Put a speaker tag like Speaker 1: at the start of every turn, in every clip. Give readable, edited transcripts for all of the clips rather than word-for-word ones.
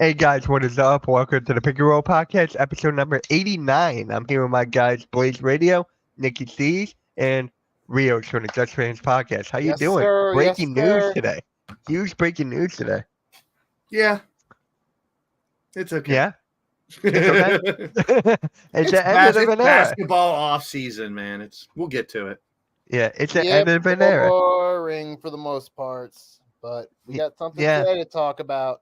Speaker 1: Hey guys, what is up? Welcome to the Pick and Roll Podcast, episode number 89. I'm here with my guys, Blaze Radio, Nikki C's, and Rios from the Dutch Fans Podcast. How you
Speaker 2: Yes,
Speaker 1: doing?
Speaker 2: sir.
Speaker 1: Breaking
Speaker 2: Yes,
Speaker 1: news
Speaker 2: sir.
Speaker 1: today. Huge breaking news today.
Speaker 3: Yeah, it's okay.
Speaker 1: Yeah? It's okay? It's the end of
Speaker 3: It's
Speaker 1: an era.
Speaker 3: basketball off season, man. We'll get to it.
Speaker 1: Yeah, it's the end of an era.
Speaker 2: Boring for the most parts, but we got something today to talk about.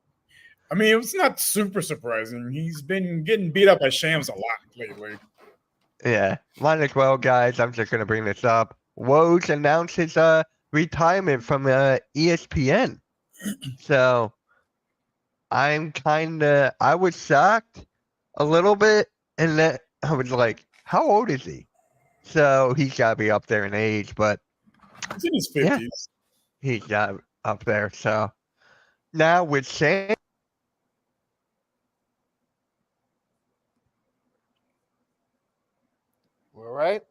Speaker 4: I mean, it's not super surprising. He's been getting beat up by Shams a lot lately.
Speaker 1: Yeah, might as well, guys. I'm just going to bring this up. Woj announced his retirement from ESPN. So I was shocked a little bit, and then I was like, how old is he? So he's got to be up there in age, but
Speaker 4: He's in his 50s.
Speaker 1: Yeah, he's got up there. So now with Sam.
Speaker 2: All right.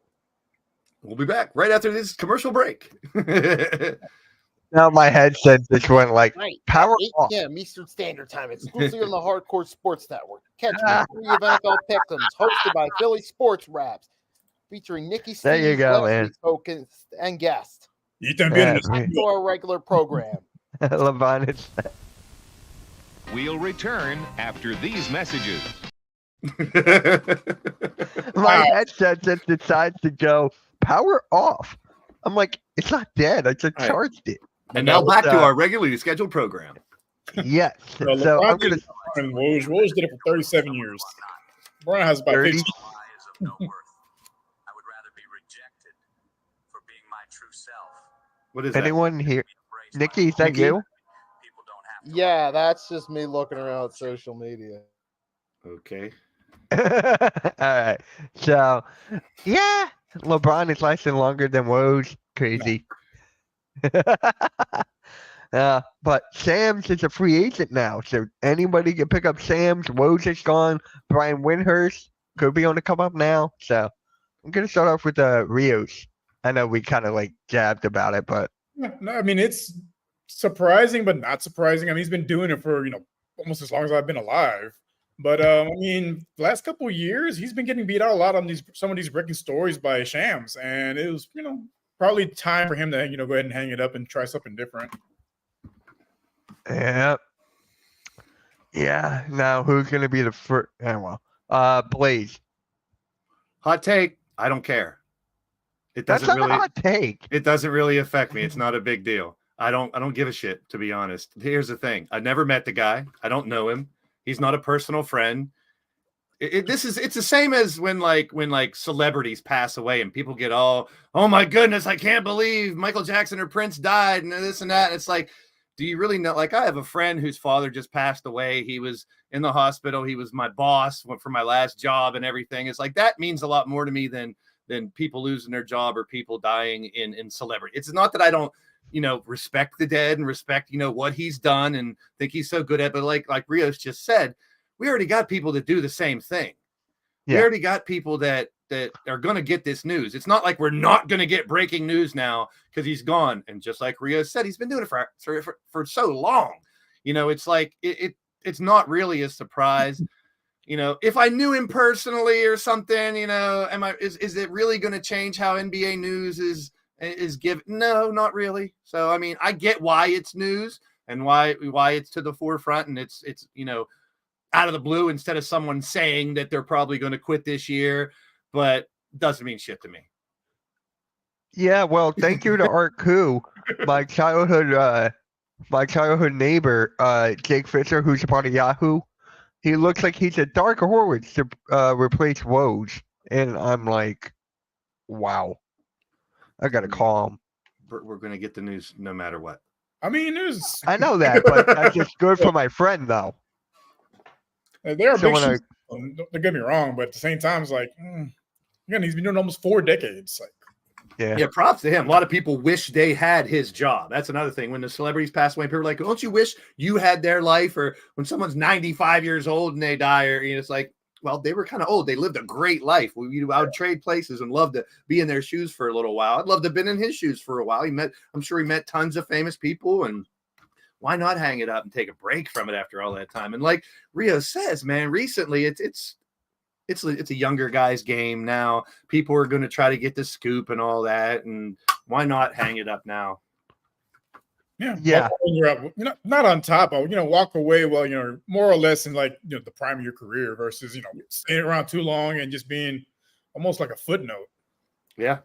Speaker 3: We'll be back right after this commercial break.
Speaker 1: Now my headset just went like power
Speaker 2: 8
Speaker 1: off.
Speaker 2: p.m. Eastern Standard Time, exclusively on the Hardcore Sports Network. Catch me free of NFL Pick'ems, hosted by Philly Sports Raps, featuring Nikki
Speaker 1: There you
Speaker 2: Steve,
Speaker 1: go,
Speaker 2: Leslie
Speaker 1: man.
Speaker 2: Token, and guest.
Speaker 4: Y también
Speaker 1: Yeah,
Speaker 4: es-
Speaker 2: Back to our regular program.
Speaker 1: LeBron is
Speaker 5: We'll return after these messages.
Speaker 1: my headset just decides to go power off. I'm like, it's not dead. I just
Speaker 3: All right.
Speaker 1: charged it.
Speaker 3: And now back to our regularly scheduled program.
Speaker 1: Yes.
Speaker 4: Well,
Speaker 1: So I'm
Speaker 4: LeBron
Speaker 1: gonna
Speaker 4: did it, and Woj did it for 37 years. Brian has about
Speaker 1: 30.
Speaker 4: 50.
Speaker 6: I would rather be rejected for being my true self.
Speaker 3: What is that?
Speaker 1: Anyone here?
Speaker 6: Embrace
Speaker 1: Nikki,
Speaker 6: my
Speaker 1: is that
Speaker 3: Nikki?
Speaker 1: you?
Speaker 6: people don't have to
Speaker 2: Yeah, that's just me looking around social media.
Speaker 3: Okay.
Speaker 1: All right. So yeah, LeBron is lasting longer than Woj. Crazy. But Sam's is a free agent now, so anybody can pick up Sam's. Woj is gone. Brian Windhurst could be on the come up now. So I'm gonna start off with Rios. I know we kind of like jabbed about it, but
Speaker 4: No, I mean, it's surprising, but not surprising. I mean, he's been doing it for, almost as long as I've been alive. But, I mean, last couple of years, he's been getting beat out a lot on some of these breaking stories by Shams. And it was, probably time for him to, go ahead and hang it up and try something different.
Speaker 1: yeah. Now who's gonna be the first? Blaze.
Speaker 3: Hot take. I don't care. It
Speaker 1: That's
Speaker 3: doesn't
Speaker 1: not
Speaker 3: really.
Speaker 1: a hot take.
Speaker 3: It doesn't really affect me. It's not a big deal. I don't give a shit, to be honest. Here's the thing. I never met the guy. I don't know him. He's not a personal friend. It's the same as when celebrities pass away and people get all, oh my goodness, I can't believe Michael Jackson or Prince died and this and that. And it's like, do you really know? Like, I have a friend whose father just passed away. He was in the hospital. He was my boss for my last job and everything. It's like, that means a lot more to me than people losing their job or people dying in celebrity. It's not that I don't, respect the dead and respect, what he's done and think he's so good at, but like Rios just said, we already got people that do the same thing.
Speaker 1: Yeah.
Speaker 3: We already got people that are going to get this news. It's not like we're not going to get breaking news now because he's gone. And just like Rios said, he's been doing it for so long. It's like, it's not really a surprise. If I knew him personally or something, is it really going to change how NBA news is given? No, not really. So, I mean, I get why it's news and why it's to the forefront, and it's out of the blue instead of someone saying that they're probably going to quit this year, but doesn't mean shit to me.
Speaker 1: Yeah, well, thank you to Art Koo, my childhood neighbor, Jake Fisher, who's a part of Yahoo. He looks like he's a dark horse to replace Woj, and I'm like, wow, I gotta call him.
Speaker 3: We're going to get the news no matter what.
Speaker 4: I mean,
Speaker 1: I know that, but that's just good for my friend, though.
Speaker 4: There are
Speaker 1: So
Speaker 4: big
Speaker 1: when I-
Speaker 4: shoes. Don't get me wrong, but at the same time, it's like, again, he's been doing almost 4 decades. Like,
Speaker 1: Yeah,
Speaker 3: Props to him. A lot of people wish they had his job. That's another thing. When the celebrities pass away, people are like, don't you wish you had their life? Or when someone's 95 years old and they die, or it's like, well, they were kind of old. They lived a great life. I would trade places and love to be in their shoes for a little while. I'd love to have been in his shoes for a while. I'm sure he met tons of famous people and Why not hang it up and take a break from it after all that time? And like Rio says, man, recently it's a younger guy's game now. People are going to try to get the scoop and all that, and why not hang it up now?
Speaker 4: Yeah. When you're up, not on top, but walk away while more or less in like the prime of your career versus staying around too long and just being almost like a footnote.
Speaker 3: Yeah.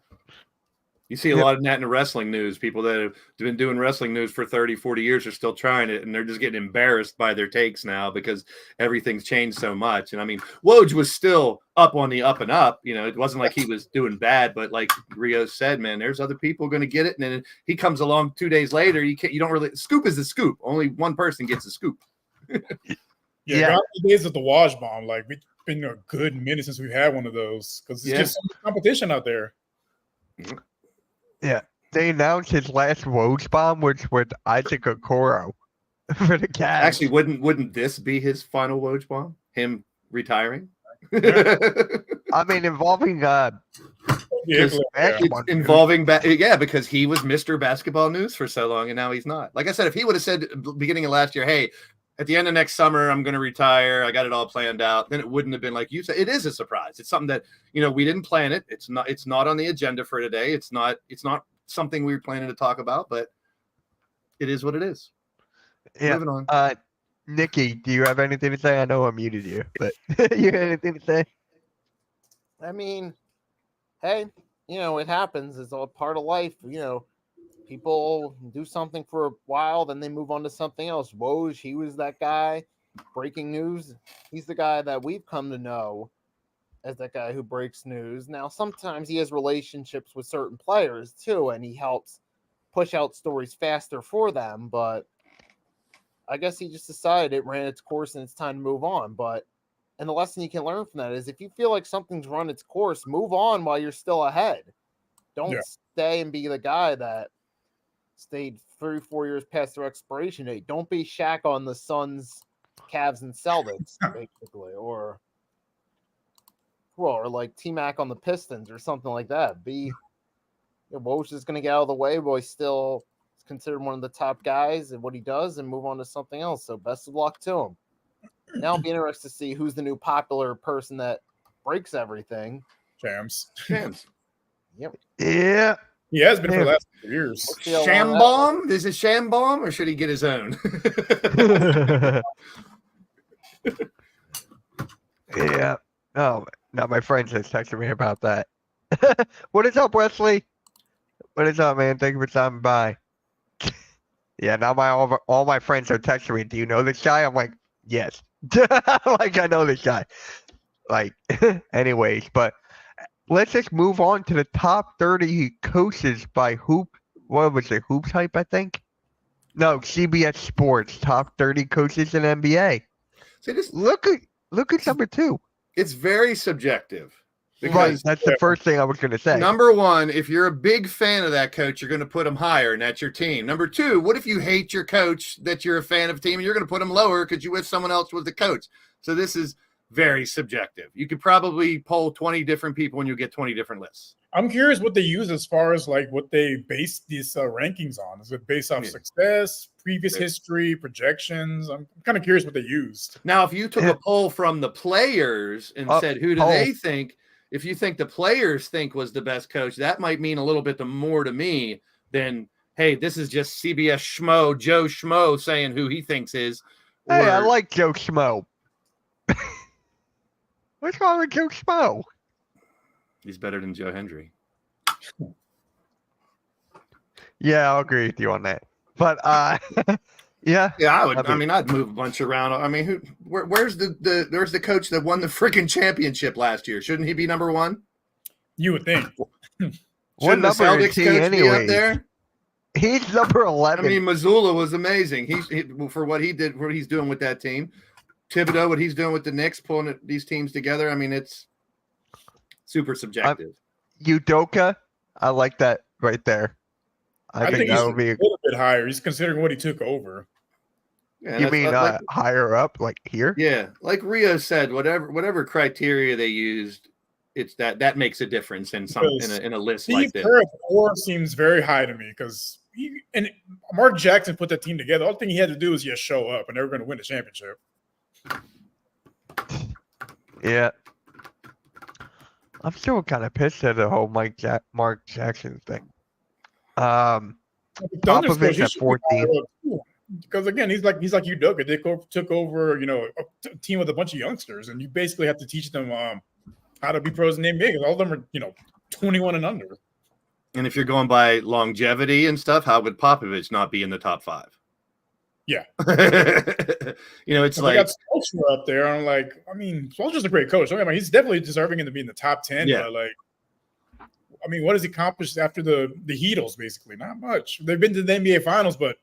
Speaker 3: You see a lot of that in the wrestling news. People that have been doing wrestling news for 30, 40 years are still trying it, and they're just getting embarrassed by their takes now because everything's changed so much. And I mean, Woj was still up on the up and up. It wasn't like he was doing bad, but like Rio said, man, there's other people going to get it. And then he comes along 2 days later. You don't really – scoop is the scoop. Only one person gets the scoop.
Speaker 4: Yeah. The days of the Woj bomb, like it's been a good minute since we've had one of those because it's just so much competition out there.
Speaker 1: Yeah, they announced his last Woj bomb, which was Isaac Okoro for the Cavs.
Speaker 3: Actually, wouldn't this be his final Woj bomb? Him retiring?
Speaker 1: I mean, involving
Speaker 3: involving because he was Mr. Basketball News for so long, and now he's not. Like I said, if he would have said beginning of last year, "Hey, at the end of next summer, I'm going to retire. I got it all planned out," then it wouldn't have been like you said. It is a surprise. It's something that we didn't plan it. It's not on the agenda for today. It's not something we were planning to talk about, but it is what it is.
Speaker 1: Yeah.
Speaker 3: Moving on.
Speaker 1: Nikki, do you have anything to say? I know I muted you, but you have anything to say?
Speaker 2: I mean, hey, it happens. It's all part of life. People do something for a while, then they move on to something else. Woj, he was that guy. Breaking news. He's the guy that we've come to know as that guy who breaks news. Now, sometimes he has relationships with certain players too, and he helps push out stories faster for them. But I guess he just decided it ran its course and it's time to move on. And the lesson you can learn from that is if you feel like something's run its course, move on while you're still ahead. Don't stay and be the guy that stayed 3-4 years past their expiration date. Don't be Shaq on the Suns, Cavs, and Celtics, basically, or like T-Mac on the Pistons or something like that. Woj is going to get out of the way, but he's still considered one of the top guys at what he does and move on to something else. So best of luck to him. Now it'll be interesting to see who's the new popular person that breaks everything.
Speaker 4: Shams.
Speaker 2: Yep.
Speaker 1: Yeah.
Speaker 4: He has been for the last 2 years.
Speaker 3: Sham bomb? Is it sham bomb or should he get his own?
Speaker 1: Yeah. Oh, now my friend just texted me about that. What is up, Wesley? What is up, man? Thank you for stopping by. Yeah, now all my friends are texting me. Do you know this guy? I'm like, yes. Like I know this guy. Like, anyways, but let's just move on to the top 30 coaches by Hoops Hype, I think. No, CBS Sports top 30 coaches in NBA.
Speaker 3: See,
Speaker 1: Look at number 2.
Speaker 3: It's very subjective.
Speaker 1: Right, that's the first thing I was going to say.
Speaker 3: Number one, if you're a big fan of that coach, you're going to put him higher, and that's your team. Number two, what if you hate your coach that you're a fan of team, and you're going to put him lower because you wish someone else was the coach? So this is very subjective. You could probably poll 20 different people, and you'll get 20 different lists.
Speaker 4: I'm curious what they use as far as like what they base these rankings on. Is it based off success, previous history, projections? I'm kind of curious what they used.
Speaker 3: Now, if you took a poll from the players and said, who do they think? If you think the players think was the best coach, that might mean a little bit more to me than, hey, this is just CBS Schmo, Joe Schmo saying who he thinks is.
Speaker 1: Hey, I like Joe Schmo. What's wrong with Joe Schmo?
Speaker 3: He's better than Joe Hendry.
Speaker 1: Yeah, I'll agree with you on that. But yeah,
Speaker 3: I would. I'd move a bunch around. I mean, where's the coach that won the freaking championship last year? Shouldn't he be number one?
Speaker 4: You would think.
Speaker 3: Shouldn't the Celtics coach be up there?
Speaker 1: He's number 11.
Speaker 3: I mean, Missoula was amazing. He for what he did, what he's doing with that team. Thibodeau, what he's doing with the Knicks, pulling these teams together. I mean, it's super subjective.
Speaker 1: Udoka, I like that right there.
Speaker 4: I think that would be a little bit higher. He's considering what he took over.
Speaker 3: Yeah,
Speaker 1: you mean higher up, like here?
Speaker 3: Yeah, like Rio said, whatever criteria they used, it's that makes a difference in some in a list like
Speaker 4: Steve
Speaker 3: this.
Speaker 4: Kerr at 4 seems very high to me because and Mark Jackson put that team together. All thing he had to do was just show up, and they were going to win the championship.
Speaker 1: Yeah. I'm still kind of pissed at the whole Mark Jackson thing. Popovich at 14.
Speaker 4: Because again, he's like Udoka. They took over, a team with a bunch of youngsters, and you basically have to teach them how to be pros in the NBA because all of them are 21 and under.
Speaker 3: And if you're going by longevity and stuff, how would Popovich not be in the top 5?
Speaker 4: Yeah.
Speaker 3: It's
Speaker 4: and
Speaker 3: like
Speaker 4: got Spoelstra up there. I'm like, Spoelstra's a great coach. He's definitely deserving to be in the top 10.
Speaker 3: Yeah.
Speaker 4: But what has he accomplished after the Heatles? Basically, not much. They've been to the NBA Finals, but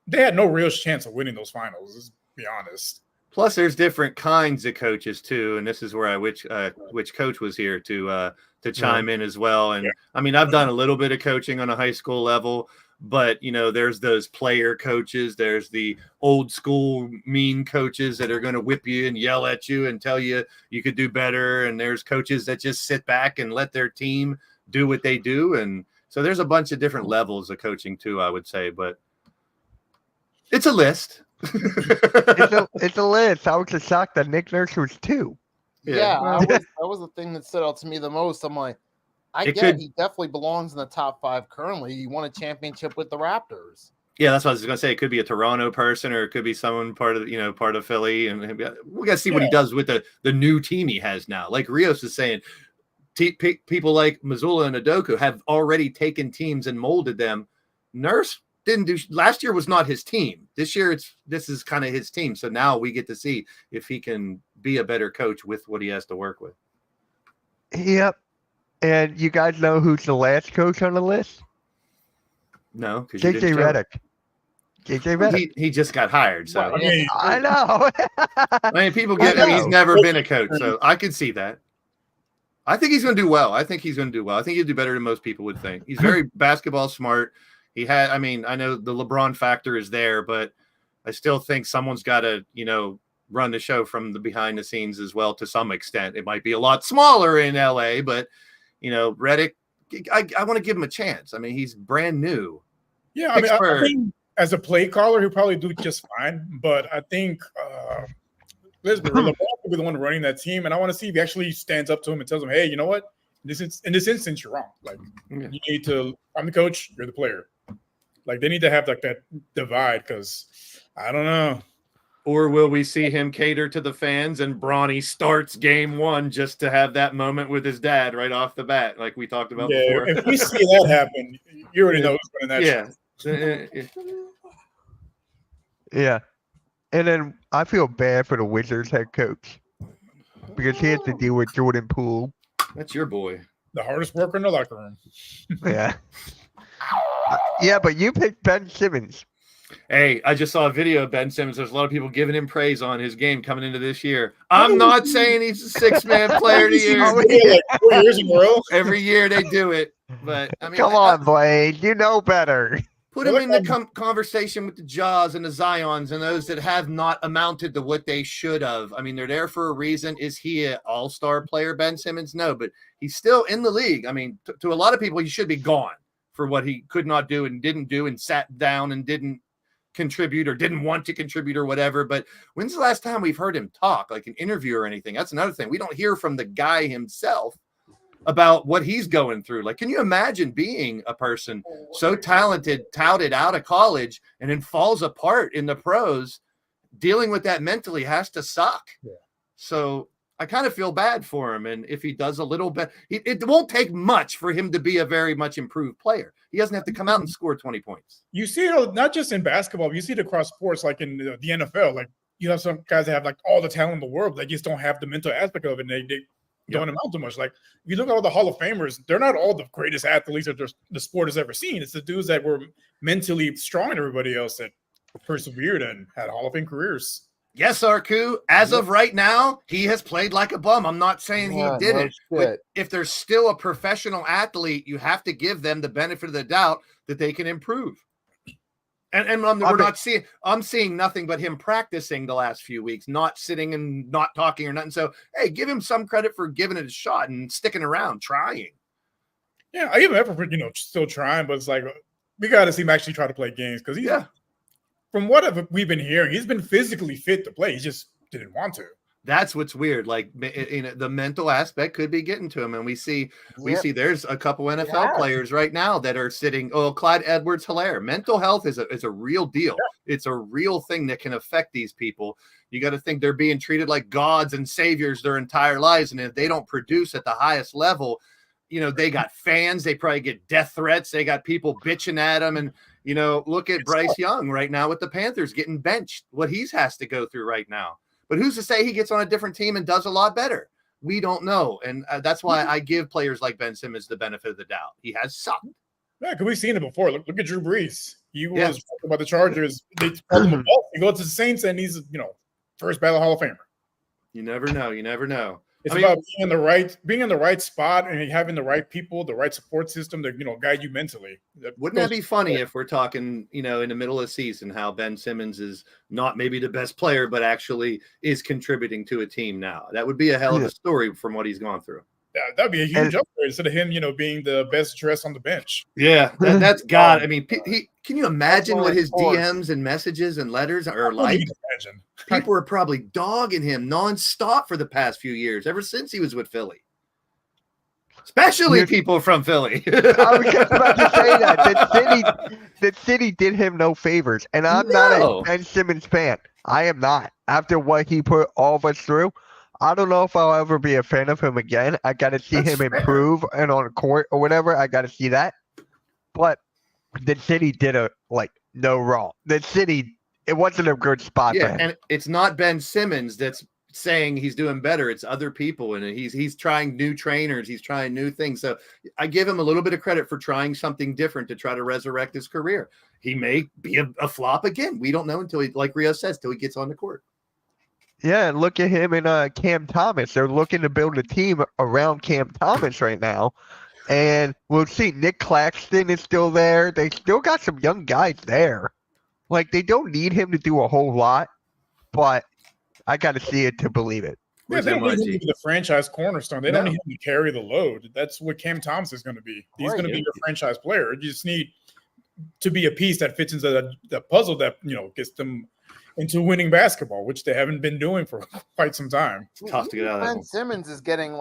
Speaker 4: they had no real chance of winning those finals. Let's be honest.
Speaker 3: Plus, there's different kinds of coaches too, and this is where I wish coach was here to chime in as well. And I've done a little bit of coaching on a high school level, but there's those player coaches. There's the old school mean coaches that are going to whip you and yell at you and tell you you could do better. And there's coaches that just sit back and let their team do what they do. And so there's a bunch of different levels of coaching too, I would say, but it's a list.
Speaker 1: It's a list. I was just shocked that Nick Nurse was 2.
Speaker 2: That was the thing that stood out to me the most. I'm like, he definitely belongs in the top 5 currently. He won a championship with the Raptors.
Speaker 3: Yeah, that's what I was going to say. It could be a Toronto person, or it could be someone part of Philly, and we got to see what he does with the new team he has now. Like Rios is saying, people like Mazzulla and Udoka have already taken teams and molded them. Nurse didn't do. Last year was not his team. This year this is kind of his team. So now we get to see if he can be a better coach with what he has to work with.
Speaker 1: Yep. And you guys know who's the last coach on the list?
Speaker 3: No, because
Speaker 1: JJ Redick. JJ Redick.
Speaker 3: He just got hired. So
Speaker 1: I know.
Speaker 3: People get him. He's never been a coach, so I can see that. I think he's going to do well. I think he'll do better than most people would think. He's very basketball smart. He had, I know the LeBron factor is there, but I still think someone's got to, run the show from the behind the scenes as well to some extent. It might be a lot smaller in LA, but, Redick, I want to give him a chance. He's brand new.
Speaker 4: Yeah, I think as a play caller, he'll probably do just fine. But I think LeBron will be the one running that team, and I want to see if he actually stands up to him and tells him, "Hey, you know what? In this instance, you're wrong. Like, you need to. I'm the coach. You're the player. Like, they need to have like that divide because I don't know."
Speaker 3: Or will we see him cater to the fans and Bronny starts game 1 just to have that moment with his dad right off the bat, like we talked about before?
Speaker 4: If we see that happen, you already know who's winning that.
Speaker 1: Yeah. And then I feel bad for the Wizards head coach because he had to deal with Jordan Poole.
Speaker 3: That's your boy.
Speaker 4: The hardest worker in the locker room.
Speaker 1: Yeah. Yeah, but you picked Ben Simmons.
Speaker 3: Hey, I just saw a video of Ben Simmons. There's a lot of people giving him praise on his game coming into this year. I'm not saying he's a 6-man player of the year.
Speaker 4: Like 4 years in a row.
Speaker 3: Every year they do it. But
Speaker 1: come on, Blade. You know better.
Speaker 3: Put him in the conversation with the Jaws and the Zions and those that have not amounted to what they should have. They're there for a reason. Is he an all-star player, Ben Simmons? No, but he's still in the league. To a lot of people, he should be gone for what he could not do and didn't do and sat down and didn't contribute or didn't want to contribute or whatever. But when's the last time we've heard him talk, like an interview or anything? That's another thing. We don't hear from the guy himself about what he's going through. Like, can you imagine being a person so talented, touted out of college, and then falls apart in the pros? Dealing with that mentally has to suck. Yeah. So I kind of feel bad for him. And if he does a little bit, it won't take much for him to be a very much improved player. He doesn't have to come out and score 20 points.
Speaker 4: You see it not just in basketball, but you see it across sports, like in the NFL. Like, you have some guys that have like all the talent in the world, but they just don't have the mental aspect of it. And they don't amount to much. Like, if you look at all the Hall of Famers, they're not all the greatest athletes that the sport has ever seen. It's the dudes that were mentally strong and everybody else that persevered and had Hall of Fame careers.
Speaker 3: Yes, Arku. As of right now, he has played like a bum. I'm not saying he didn't. But if there's still a professional athlete, you have to give them the benefit of the doubt that they can improve. And we're not seeing. I'm seeing nothing but him practicing the last few weeks, not sitting and not talking or nothing. So hey, give him some credit for giving it a shot and sticking around, trying.
Speaker 4: Yeah, I give him effort for still trying, but it's like we got to see him actually try to play games because from what we've been hearing, he's been physically fit to play. He just didn't want to.
Speaker 3: That's what's weird. Like, the mental aspect could be getting to him, and we see there's a couple NFL players right now that are sitting. Oh, Clyde Edwards-Helaire. Mental health is a real deal. Yeah. It's a real thing that can affect these people. You got to think they're being treated like gods and saviors their entire lives, and if they don't produce at the highest level, they got fans. They probably get death threats. They got people bitching at them, and look at Bryce Young right now with the Panthers getting benched. What he has to go through right now. But who's to say he gets on a different team and does a lot better? We don't know. And that's why I give players like Ben Simmons the benefit of the doubt. He has sucked.
Speaker 4: Yeah, because we've seen it before. Look at Drew Brees. He was talking about the Chargers. They called him a bust. He goes to the Saints, and he's, first ballot Hall of Famer.
Speaker 3: You never know. You never know.
Speaker 4: It's about being in the right spot and having the right people, the right support system to guide you mentally.
Speaker 3: Wouldn't that be funny if we're talking, in the middle of the season, how Ben Simmons is not maybe the best player, but actually is contributing to a team now? That would be a hell of a story from what he's gone through.
Speaker 4: Yeah, that'd be a huge upgrade instead of him, being the best dressed on the bench.
Speaker 3: Yeah, that's God. I mean, can you imagine what his DMs and messages and letters are like? People are probably dogging him nonstop for the past few years, ever since he was with Philly. Especially people from Philly.
Speaker 1: I was just about to say that. The city did him no favors. And I'm not a Ben Simmons fan. I am not. After what he put all of us through, I don't know if I'll ever be a fan of him again. I got to see him improve and on court or whatever. I got to see that. But the city did no wrong. The city, it wasn't a good spot for him.
Speaker 3: And it's not Ben Simmons that's saying he's doing better. It's other people, and he's trying new trainers. He's trying new things. So I give him a little bit of credit for trying something different to try to resurrect his career. He may be a flop again. We don't know until he, like Rio says, till he gets on the court.
Speaker 1: Yeah, and look at him and Cam Thomas. They're looking to build a team around Cam Thomas right now. And we'll see. Nick Claxton is still there. They still got some young guys there. They don't need him to do a whole lot, but I got to see it to believe it.
Speaker 4: Yeah, they don't need him to be the franchise cornerstone. They don't need him to carry the load. That's what Cam Thomas is going to be. He's going to be your franchise player. You just need to be a piece that fits into the puzzle that, gets them into winning basketball, which they haven't been doing for quite some time.
Speaker 3: It's tough to get out of that.
Speaker 2: Ben Simmons is getting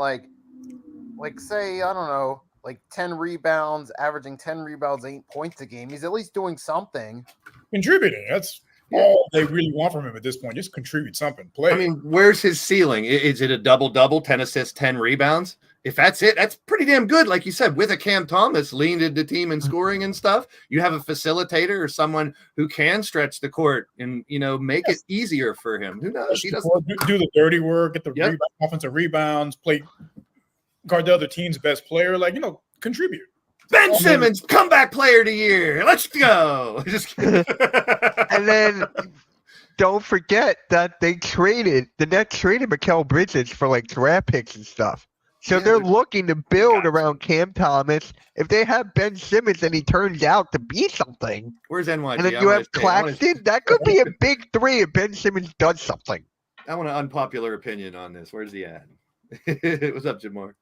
Speaker 2: say, I don't know, 10 rebounds, averaging 10 rebounds, 8 points a game. He's at least doing something.
Speaker 4: Contributing. That's all they really want from him at this point. Just contribute something. Play.
Speaker 3: I mean, where's his ceiling? Is it a double-double, 10 assists, 10 rebounds? If that's it, that's pretty damn good. Like you said, with a Cam Thomas leading the team in scoring and stuff, you have a facilitator or someone who can stretch the court and, make it easier for him. Who knows? He doesn't
Speaker 4: do the dirty work, get the offensive rebounds, guard the other team's best player, contribute.
Speaker 3: Ben Simmons, comeback player of the year. Let's go. Just kidding.
Speaker 1: And then don't forget that the Nets traded Mikal Bridges for draft picks and stuff. So they're looking to build around Cam Thomas. If they have Ben Simmons and he turns out to be something,
Speaker 3: where's NYG?
Speaker 1: And then you have Claxton, that could be a big three if Ben Simmons does something.
Speaker 3: I want an unpopular opinion on this. Where's he at? What's up, Jamar?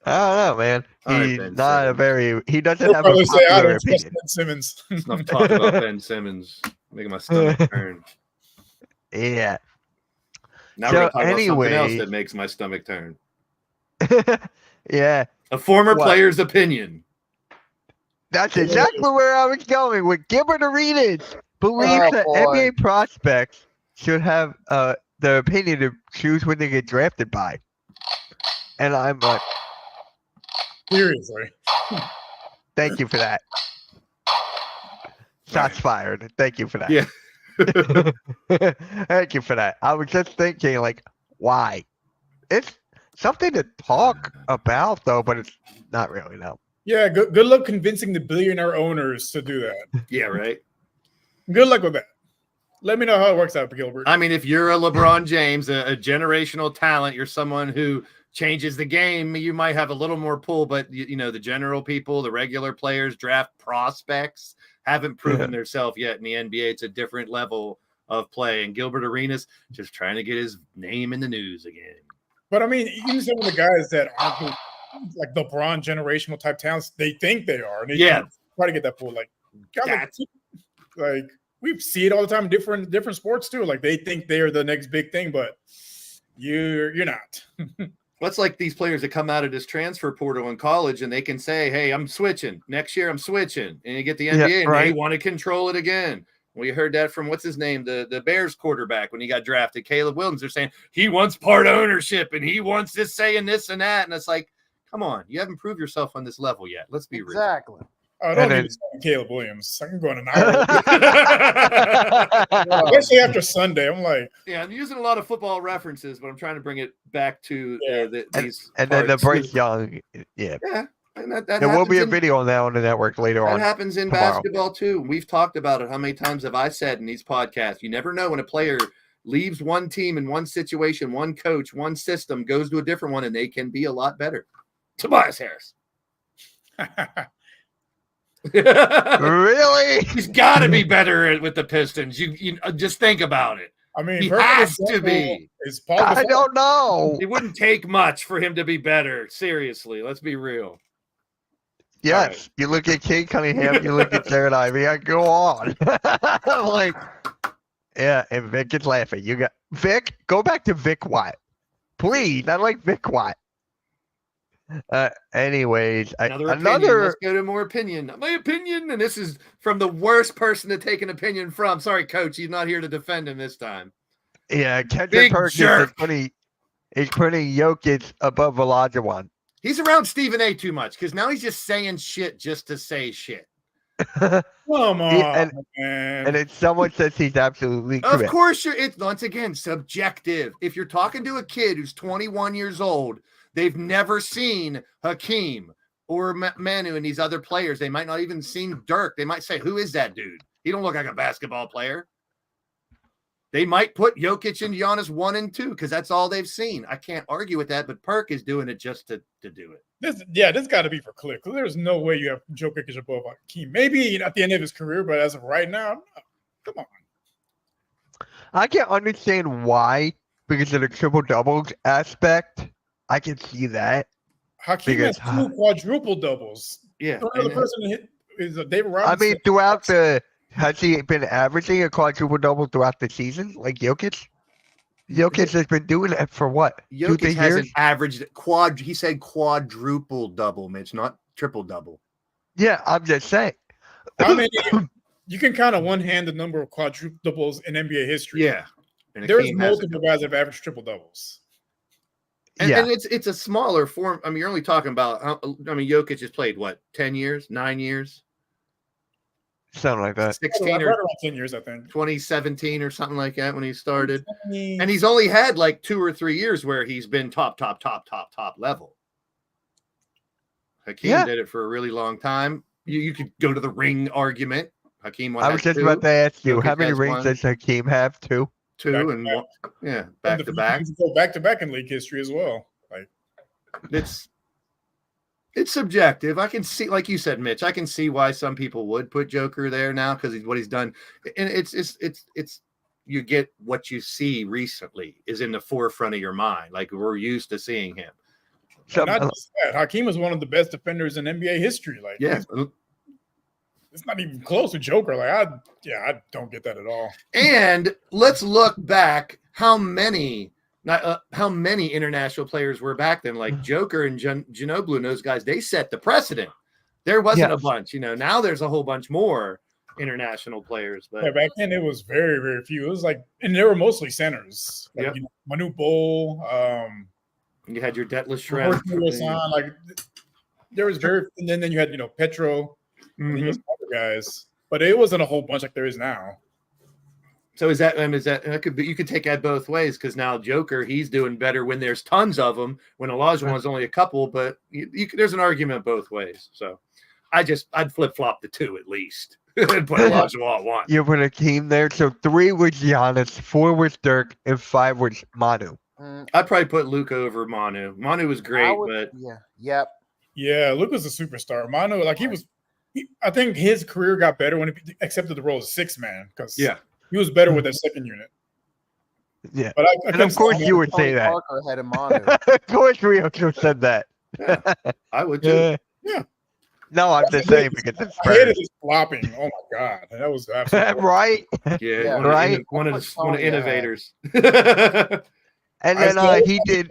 Speaker 1: I don't know, man. He's
Speaker 3: Ben
Speaker 1: not
Speaker 3: Simmons.
Speaker 1: a very. He doesn't have a popular opinion.
Speaker 4: Ben Simmons.
Speaker 3: Enough talk about Ben Simmons, making my stomach turn.
Speaker 1: Yeah.
Speaker 3: Now we're talking about something else that makes my stomach turn.
Speaker 1: Yeah.
Speaker 3: A former player's opinion.
Speaker 1: That's exactly where I was going with Gilbert Arenas. Believes that NBA prospects should have the opinion to choose when they get drafted by. And I'm like,
Speaker 4: seriously.
Speaker 1: Thank you for that. Shots fired. Thank you for that.
Speaker 3: Yeah.
Speaker 1: Thank you for that. I was just thinking, why? It's something to talk about, though, but it's not really, no.
Speaker 4: Yeah, good luck convincing the billionaire owners to do that.
Speaker 3: Yeah, right.
Speaker 4: Good luck with that. Let me know how it works out, Gilbert.
Speaker 3: I mean, if you're a LeBron James, a generational talent, you're someone who changes the game, you might have a little more pull, but the general people, the regular players, draft prospects haven't proven themselves yet in the NBA. It's a different level of play. And Gilbert Arenas just trying to get his name in the news again.
Speaker 4: But I mean, even some of the guys that aren't like LeBron generational type talents, they think they are. And they try to get that pull. Like, we see it all the time in different sports too. Like, they think they're the next big thing, but you're not.
Speaker 3: Well, it's like these players that come out of this transfer portal in college and they can say, hey, I'm switching. Next year, I'm switching. And you get the NBA and they want to control it again. We heard that from what's his name, the Bears quarterback when he got drafted, Caleb Williams. They're saying he wants part ownership and he wants this saying this and that. And it's like, come on, you haven't proved yourself on this level yet. Let's be real.
Speaker 2: Exactly.
Speaker 4: I don't need to say Caleb Williams. I can go on an hour. Especially after Sunday. I'm like,
Speaker 3: yeah, I'm using a lot of football references, but I'm trying to bring it back to these.
Speaker 1: And then the Bryce Young, yeah.
Speaker 3: And that
Speaker 1: there will be a video on that on the network later on.
Speaker 3: That happens in basketball too. We've talked about it. How many times have I said in these podcasts, you never know when a player leaves one team in one situation, one coach, one system, goes to a different one, and they can be a lot better. Tobias Harris.
Speaker 1: Really?
Speaker 3: He's got to be better with the Pistons. You just think about it.
Speaker 4: I mean,
Speaker 3: he has to be.
Speaker 1: I don't know.
Speaker 3: It wouldn't take much for him to be better. Seriously, let's be real.
Speaker 1: Yes, right. You look at Kate Cunningham, you look at Jared Ivey. I go on. Like, yeah, and Vic is laughing. You got Vic. Go back to Vic Watt, please. I like Vic Watt. Anyways,
Speaker 3: another. Let's go to more opinion. My opinion, and this is from the worst person to take an opinion from. Sorry, Coach, he's not here to defend him this time.
Speaker 1: Yeah, Kendrick Perkins is putting Jokic above Olajuwon.
Speaker 3: He's around Stephen A. too much because now he's just saying shit just to say shit.
Speaker 4: Come on, man.
Speaker 1: And it's someone says he's absolutely correct.
Speaker 3: Of course, it's once again subjective. If you're talking to a kid who's 21 years old, they've never seen Hakeem or Manu and these other players. They might not even seen Dirk. They might say, "Who is that dude? He don't look like a basketball player." They might put Jokic and Giannis 1 and 2 because that's all they've seen. I can't argue with that, but Perk is doing it just to do it.
Speaker 4: This got to be for click. There's no way you have Jokic above Hakeem. Maybe at the end of his career, but as of right now, no. Come on.
Speaker 1: I can understand why because of the triple doubles aspect. I can see that.
Speaker 4: Hakeem has 2 quadruple doubles.
Speaker 3: Yeah.
Speaker 4: The other person is David Robinson.
Speaker 1: I mean, throughout has he been averaging a quadruple double throughout the season like Jokic? Jokic has been doing that for what?
Speaker 3: Jokic hasn't averaged he said quadruple double, Mitch, not triple double.
Speaker 1: Yeah, I'm just saying.
Speaker 4: I mean, you can count on one hand the number of quadruple doubles in NBA history.
Speaker 3: Yeah.
Speaker 4: There's multiple guys that have averaged triple doubles.
Speaker 3: And it's a smaller form. I mean, you're only talking about, Jokic has played, 10 years, 9 years?
Speaker 1: Something like that.
Speaker 3: 16
Speaker 4: right
Speaker 3: or
Speaker 4: around 10 years, I think.
Speaker 3: 2017 or something like that when he started. And he's only had 2 or 3 years where he's been top level. Hakeem did it for a really long time. You could go to the ring argument. Hakeem won.
Speaker 1: I was just about to ask you, how many rings does Hakeem have? 2?
Speaker 3: 2 and 1. Yeah, back to back.
Speaker 4: Go back to back in league history as well.
Speaker 3: It's subjective. I can see, like you said, Mitch, I can see why some people would put Joker there now because what he's done. And it's you get what you see recently is in the forefront of your mind. Like we're used to seing him.
Speaker 4: Not just that. Hakeem was one of the best defenders in NBA history. It's not even close to Joker. I don't get that at all.
Speaker 3: And let's look back how many international players were back then, like Joker and Ginobili and those guys. They set the precedent. There wasn't a bunch, now there's a whole bunch more international players. But
Speaker 4: back then it was very, very few. It was and they were mostly centers. Manu Bol.
Speaker 3: You had your Detlef Schrempf.
Speaker 4: There was and then you had, Petro. Other guys, but it wasn't a whole bunch like there is now.
Speaker 3: So that could be, you could take that both ways because now Joker, he's doing better when there's tons of them. When Olajuwon's only a couple, but there's an argument both ways. So I'd flip flop the 2 at least and put Olajuwon 1.
Speaker 1: You put Hakeem there, so 3 was Giannis, 4 was Dirk, and 5 was Manu.
Speaker 3: I'd probably put Luka over Manu. Manu was great, but
Speaker 2: Yep.
Speaker 4: Yeah, Luka's a superstar. Manu, I think his career got better when he accepted the role as sixth man because
Speaker 3: Yeah.
Speaker 4: he was better with that second unit.
Speaker 1: Yeah.
Speaker 4: But I
Speaker 1: And
Speaker 4: couldn't
Speaker 1: of course
Speaker 4: see
Speaker 1: you
Speaker 4: him.
Speaker 1: would say
Speaker 2: Tony
Speaker 1: that.
Speaker 2: Parker had a Manu.
Speaker 1: Of course Rio said that.
Speaker 3: Yeah, I would too.
Speaker 4: Yeah.
Speaker 1: No, I'm just saying because it's
Speaker 4: I hated
Speaker 1: Spurs.
Speaker 4: his flopping. Oh my god, that was absolutely
Speaker 1: Right?
Speaker 3: Yeah,
Speaker 2: Yeah.
Speaker 1: Right?
Speaker 3: one of
Speaker 2: That's
Speaker 3: the
Speaker 2: what Tony had.
Speaker 3: innovators.
Speaker 1: And
Speaker 4: I
Speaker 1: then
Speaker 4: saw
Speaker 1: he did.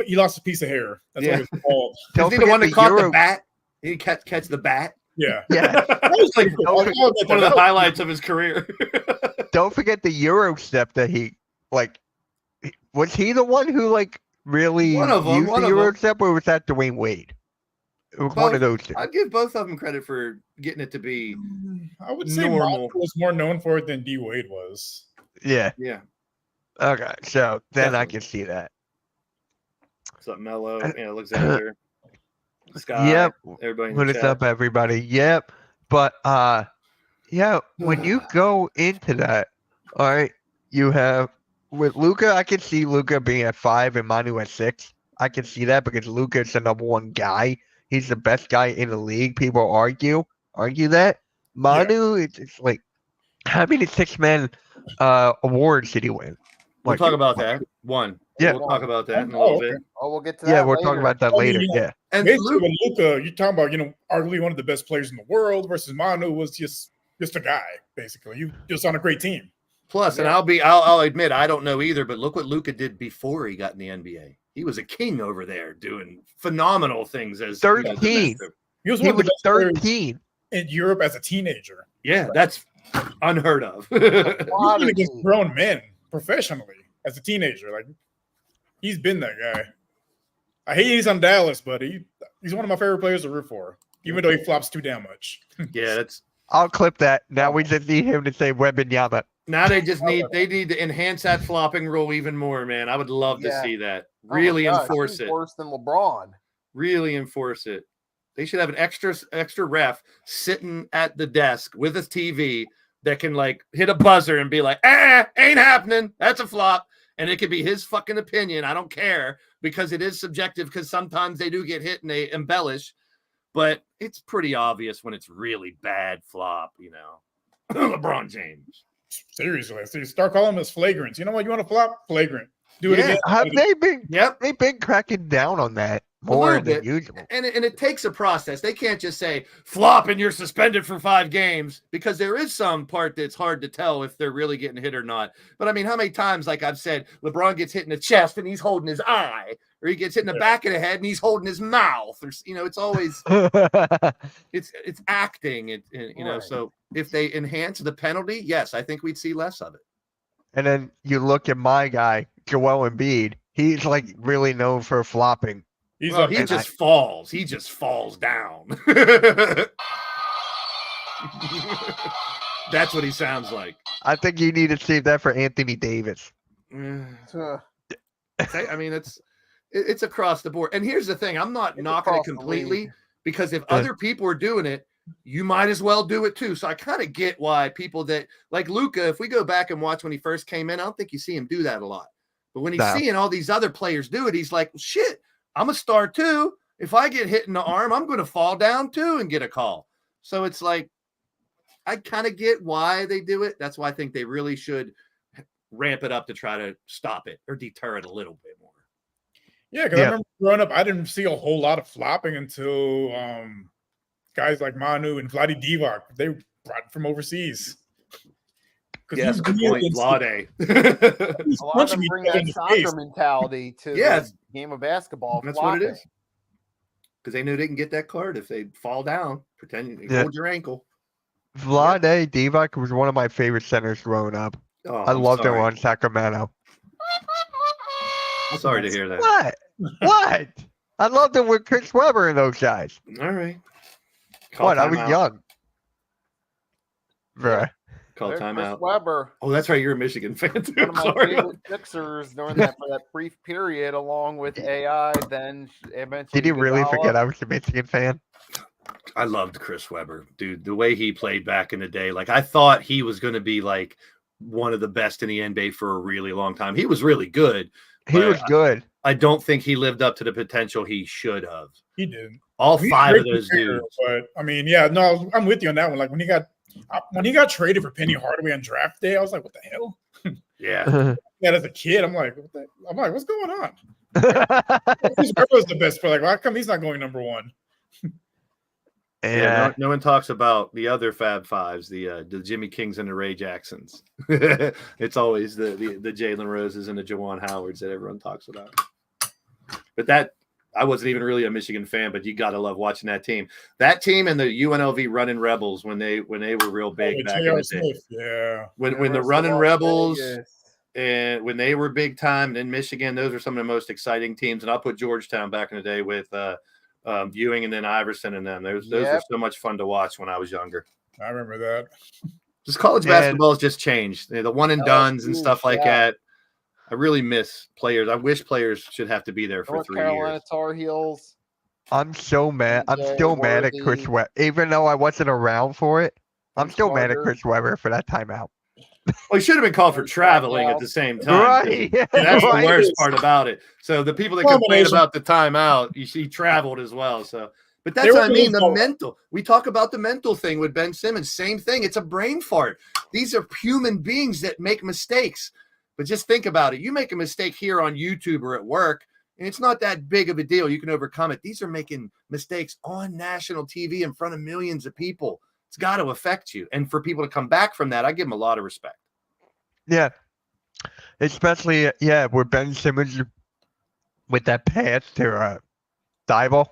Speaker 4: He lost a piece of hair. That's
Speaker 3: Yeah.
Speaker 4: what it was called.
Speaker 1: Don't
Speaker 3: Is he the
Speaker 1: forget
Speaker 3: one
Speaker 1: the
Speaker 3: that caught
Speaker 1: Euro.
Speaker 3: the bat? He catch the bat.
Speaker 4: Yeah,
Speaker 1: Yeah.
Speaker 4: that was pretty cool.
Speaker 1: Don't
Speaker 4: I'll admit
Speaker 3: One of
Speaker 4: that.
Speaker 3: the highlights of his career.
Speaker 1: Don't forget the Euro step that he like. Was he the one who like really
Speaker 3: One of 'em,
Speaker 1: used
Speaker 3: one
Speaker 1: the
Speaker 3: of 'em.
Speaker 1: Euro step, or was that Dwayne Wade? It was one
Speaker 3: Both.
Speaker 1: of those two.
Speaker 3: I'd give both of them credit for getting it to be.
Speaker 4: I would say
Speaker 3: normal.
Speaker 4: Monty was more known for it than D Wade was.
Speaker 1: Yeah.
Speaker 3: Yeah,
Speaker 1: Okay. So then I
Speaker 3: Definitely.
Speaker 1: can see that.
Speaker 3: what's up, Mello? Alexander, Scott.
Speaker 1: Yep.
Speaker 3: Everybody. In
Speaker 1: Put
Speaker 3: the
Speaker 1: us
Speaker 3: chat.
Speaker 1: up, everybody. Yep. But yeah, when you go into that, all right, you have with Luca. I can see Luca being at 5 and Manu at 6. I can see that because Luca is the number one guy. He's the best guy in the league. People argue that. Manu, it's like how many 6-man awards did he win?
Speaker 3: We'll
Speaker 1: Like,
Speaker 3: talk about that. One.
Speaker 1: Yeah.
Speaker 3: We'll talk about that in a
Speaker 4: Oh,
Speaker 3: little
Speaker 4: okay.
Speaker 3: bit.
Speaker 2: Oh, we'll get to that.
Speaker 1: Yeah, we'll
Speaker 2: later.
Speaker 1: talk about that
Speaker 4: Oh,
Speaker 1: later.
Speaker 4: yeah.
Speaker 1: Yeah.
Speaker 3: And
Speaker 4: Basically,
Speaker 3: Luke,
Speaker 4: with Luka, you're talking about, arguably one of the best players in the world versus Manu was just a guy, basically. You just on a great team.
Speaker 3: plus, and
Speaker 2: Yeah.
Speaker 3: I'll admit I don't know either, but look what Luca did before he got in the NBA. He was a king over there, doing phenomenal things as
Speaker 1: 13.
Speaker 3: domestic.
Speaker 4: He was
Speaker 1: He
Speaker 4: one of the
Speaker 1: was
Speaker 4: best players
Speaker 1: 13.
Speaker 4: in Europe as a teenager.
Speaker 3: Yeah, that's unheard of.
Speaker 4: He's been against
Speaker 2: Prodigy.
Speaker 4: grown men professionally as a teenager. Like he's been that guy. I hate he's on Dallas, but he's one of my favorite players to root for, even though he flops too damn much.
Speaker 3: Yeah, that's
Speaker 1: I'll clip that. Now we just need him to say Wembanyama.
Speaker 3: now they need to enhance that flopping rule even more, man. I would love to
Speaker 2: Yeah.
Speaker 3: see that.
Speaker 2: Oh my
Speaker 3: Really
Speaker 2: gosh,
Speaker 3: enforce
Speaker 2: he's
Speaker 3: it.
Speaker 2: Worse than LeBron.
Speaker 3: Really enforce it. They should have an extra ref sitting at the desk with a TV that can like hit a buzzer and be like, ain't happening. That's a flop. And it could be his fucking opinion. I don't care because it is subjective because sometimes they do get hit and they embellish, but it's pretty obvious when it's really bad flop, LeBron James.
Speaker 4: Seriously, so you start calling him as flagrant. You know what? You want to flop? Flagrant. Do it
Speaker 3: Yeah.
Speaker 4: again.
Speaker 1: Have they been?
Speaker 3: Yep.
Speaker 1: They've been cracking down on that
Speaker 3: A
Speaker 1: more
Speaker 3: little
Speaker 1: than
Speaker 3: bit.
Speaker 1: usual.
Speaker 3: And it takes a process. They can't just say flop and you're suspended for 5 games because there is some part that's hard to tell if they're really getting hit or not. But I mean, how many times, like I've said, LeBron gets hit in the chest and he's holding his eye, or he gets hit in the back of the head and he's holding his mouth, or it's always it's acting.
Speaker 2: Right.
Speaker 3: So if they enhance the penalty, yes, I think we'd see less of it.
Speaker 1: And then you look at my guy, Joel Embiid. He's like really known for flopping.
Speaker 4: He's
Speaker 3: Well,
Speaker 4: up
Speaker 3: he
Speaker 4: there.
Speaker 3: just falls. He just falls down. That's what he sounds like.
Speaker 1: I think you need to save that for Anthony Davis.
Speaker 2: Uh,
Speaker 3: I mean, it's across the board. And here's the thing: I'm not
Speaker 2: It's
Speaker 3: knocking it
Speaker 2: across the
Speaker 3: completely
Speaker 2: league.
Speaker 3: because if
Speaker 1: Yeah.
Speaker 3: other people are doing it, you might as well do it too. So I kind of get why people that like Luca, if we go back and watch when he first came in, I don't think you see him do that a lot. But when he's
Speaker 1: No.
Speaker 3: seeing all these other players do it, he's like, well, shit, I'm a star too. If I get hit in the arm, I'm going to fall down too and get a call. So it's like, I kind of get why they do it. That's why I think they really should ramp it up to try to stop it or deter it a little bit more.
Speaker 4: Yeah, because
Speaker 1: Yeah.
Speaker 4: I remember growing up, I didn't see a whole lot of flopping until guys like Manu and Vlade Divac, they brought from overseas. 'Cause
Speaker 3: Yeah, that's a good
Speaker 4: he was
Speaker 3: point.
Speaker 4: really-
Speaker 3: Vlade.
Speaker 4: he was
Speaker 2: a lot of
Speaker 4: punching
Speaker 2: them
Speaker 4: each
Speaker 2: bring
Speaker 4: other in
Speaker 2: that
Speaker 4: the
Speaker 2: soccer
Speaker 4: face.
Speaker 2: mentality to
Speaker 3: Yes.
Speaker 2: the game of basketball.
Speaker 3: That's what it
Speaker 2: flopping.
Speaker 3: is. Because they knew they can get that card if they fall down, pretend you
Speaker 1: Yeah.
Speaker 3: hold your ankle.
Speaker 1: Vlade Divac was one of my favorite centers growing up.
Speaker 3: Oh,
Speaker 1: I
Speaker 3: I'm
Speaker 1: loved him
Speaker 3: sorry.
Speaker 1: on Sacramento.
Speaker 3: I'm sorry to hear that.
Speaker 1: What? What? I loved him with Chris Webber and those guys.
Speaker 3: All right. Call
Speaker 1: What? I was
Speaker 3: timeout.
Speaker 1: young. Bruh.
Speaker 3: Call
Speaker 2: There's Chris
Speaker 3: timeout.
Speaker 2: Webber,
Speaker 3: Oh, that's right. You're a Michigan fan too.
Speaker 2: one of my
Speaker 3: Sorry.
Speaker 2: favorite Sixers during that for that brief period, along with AI. Then eventually,
Speaker 1: Did you really forget
Speaker 2: Iguodala.
Speaker 1: I was a Michigan fan?
Speaker 3: I loved Chris Webber, dude. The way he played back in the day, like I thought he was going to be like one of the best in the NBA for a really long time. He was really good,
Speaker 1: He
Speaker 3: But
Speaker 1: was good.
Speaker 3: I don't think he lived up to the potential he should have.
Speaker 4: He didn't.
Speaker 3: All
Speaker 4: He's a
Speaker 3: 5 of
Speaker 4: great
Speaker 3: those
Speaker 4: player,
Speaker 3: dudes.
Speaker 4: But I mean, yeah, no, I'm with you on that one. Like when he got traded for Penny Hardaway on draft day, I was like, what the hell?
Speaker 3: Yeah.
Speaker 4: Yeah, as a kid, I'm like, what's going on? Chris Webber's the best player. Like, how come he's not going number 1?
Speaker 3: Yeah, no one talks about the other Fab Fives, the Jimmy Kings and the Ray Jacksons. It's always the Jalen Roses and the Juwan Howards that everyone talks about. But that I wasn't even really a Michigan fan, but you gotta love watching that team. That team and the UNLV Running Rebels when they were real big back in the day.
Speaker 4: Smith, yeah.
Speaker 3: When the Running Rebels and when they were big time, and in Michigan, those are some of the most exciting teams. And I'll put Georgetown back in the day with Ewing and then Iverson and them. Those were so much fun to watch when I was younger.
Speaker 4: I remember that.
Speaker 3: Just college basketball has just changed. The one and dones and stuff like that. I really miss players. I wish players should have to be there for
Speaker 2: North
Speaker 3: 3
Speaker 2: Carolina
Speaker 3: years.
Speaker 2: Tar Heels.
Speaker 1: I'm so mad. I'm
Speaker 2: DJ
Speaker 1: still mad at Chris
Speaker 2: Worthy.
Speaker 1: Webber. Even though I wasn't around for it, I'm
Speaker 2: Vince
Speaker 1: still mad at
Speaker 2: Carter.
Speaker 1: Chris Webber for that timeout.
Speaker 3: Well, he should have been called for traveling at the same time.
Speaker 1: Right.
Speaker 3: That's
Speaker 1: Right.
Speaker 3: the worst part about it. So the people that complain
Speaker 4: Combination.
Speaker 3: about the timeout, he traveled as well. So, but
Speaker 4: They
Speaker 3: that's
Speaker 4: were
Speaker 3: what I mean. The
Speaker 4: doing-
Speaker 3: mental. We talk about the mental thing with Ben Simmons. Same thing. It's a brain fart. These are human beings that make mistakes. But just think about it. You make a mistake here on YouTube or at work, and it's not that big of a deal. You can overcome it. These are making mistakes on national TV in front of millions of people. It's got to affect you. And for people to come back from that, I give them a lot of respect.
Speaker 1: Yeah. Especially, with Ben Simmons with that pass to Thibault.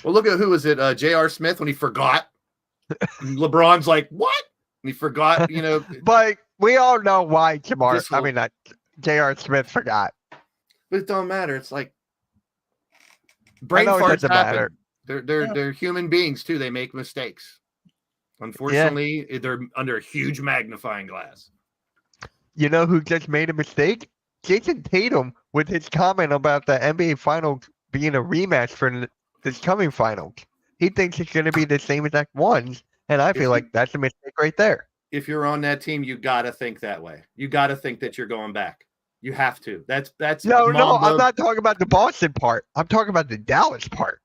Speaker 3: Well, look at who was it? J.R. Smith when he forgot. LeBron's like, what? And he forgot,
Speaker 1: But we all know why
Speaker 3: This whole-
Speaker 1: J.R. Smith forgot.
Speaker 3: But it don't matter. It's like brain
Speaker 1: know it
Speaker 3: farts
Speaker 1: doesn't matter.
Speaker 3: happen. They're human beings too. They make mistakes. Unfortunately, they're under a huge magnifying glass.
Speaker 1: You know who just made a mistake? Jason Tatum with his comment about the NBA Finals being a rematch for this coming finals. He thinks it's going to be the same exact ones, and I feel like that's a mistake right there.
Speaker 3: If you're on that team, you got to think that way. You got to think that you're going back. You have to. That's
Speaker 1: No,
Speaker 3: Mamba.
Speaker 1: I'm not talking about the Boston part. I'm talking about the Dallas part.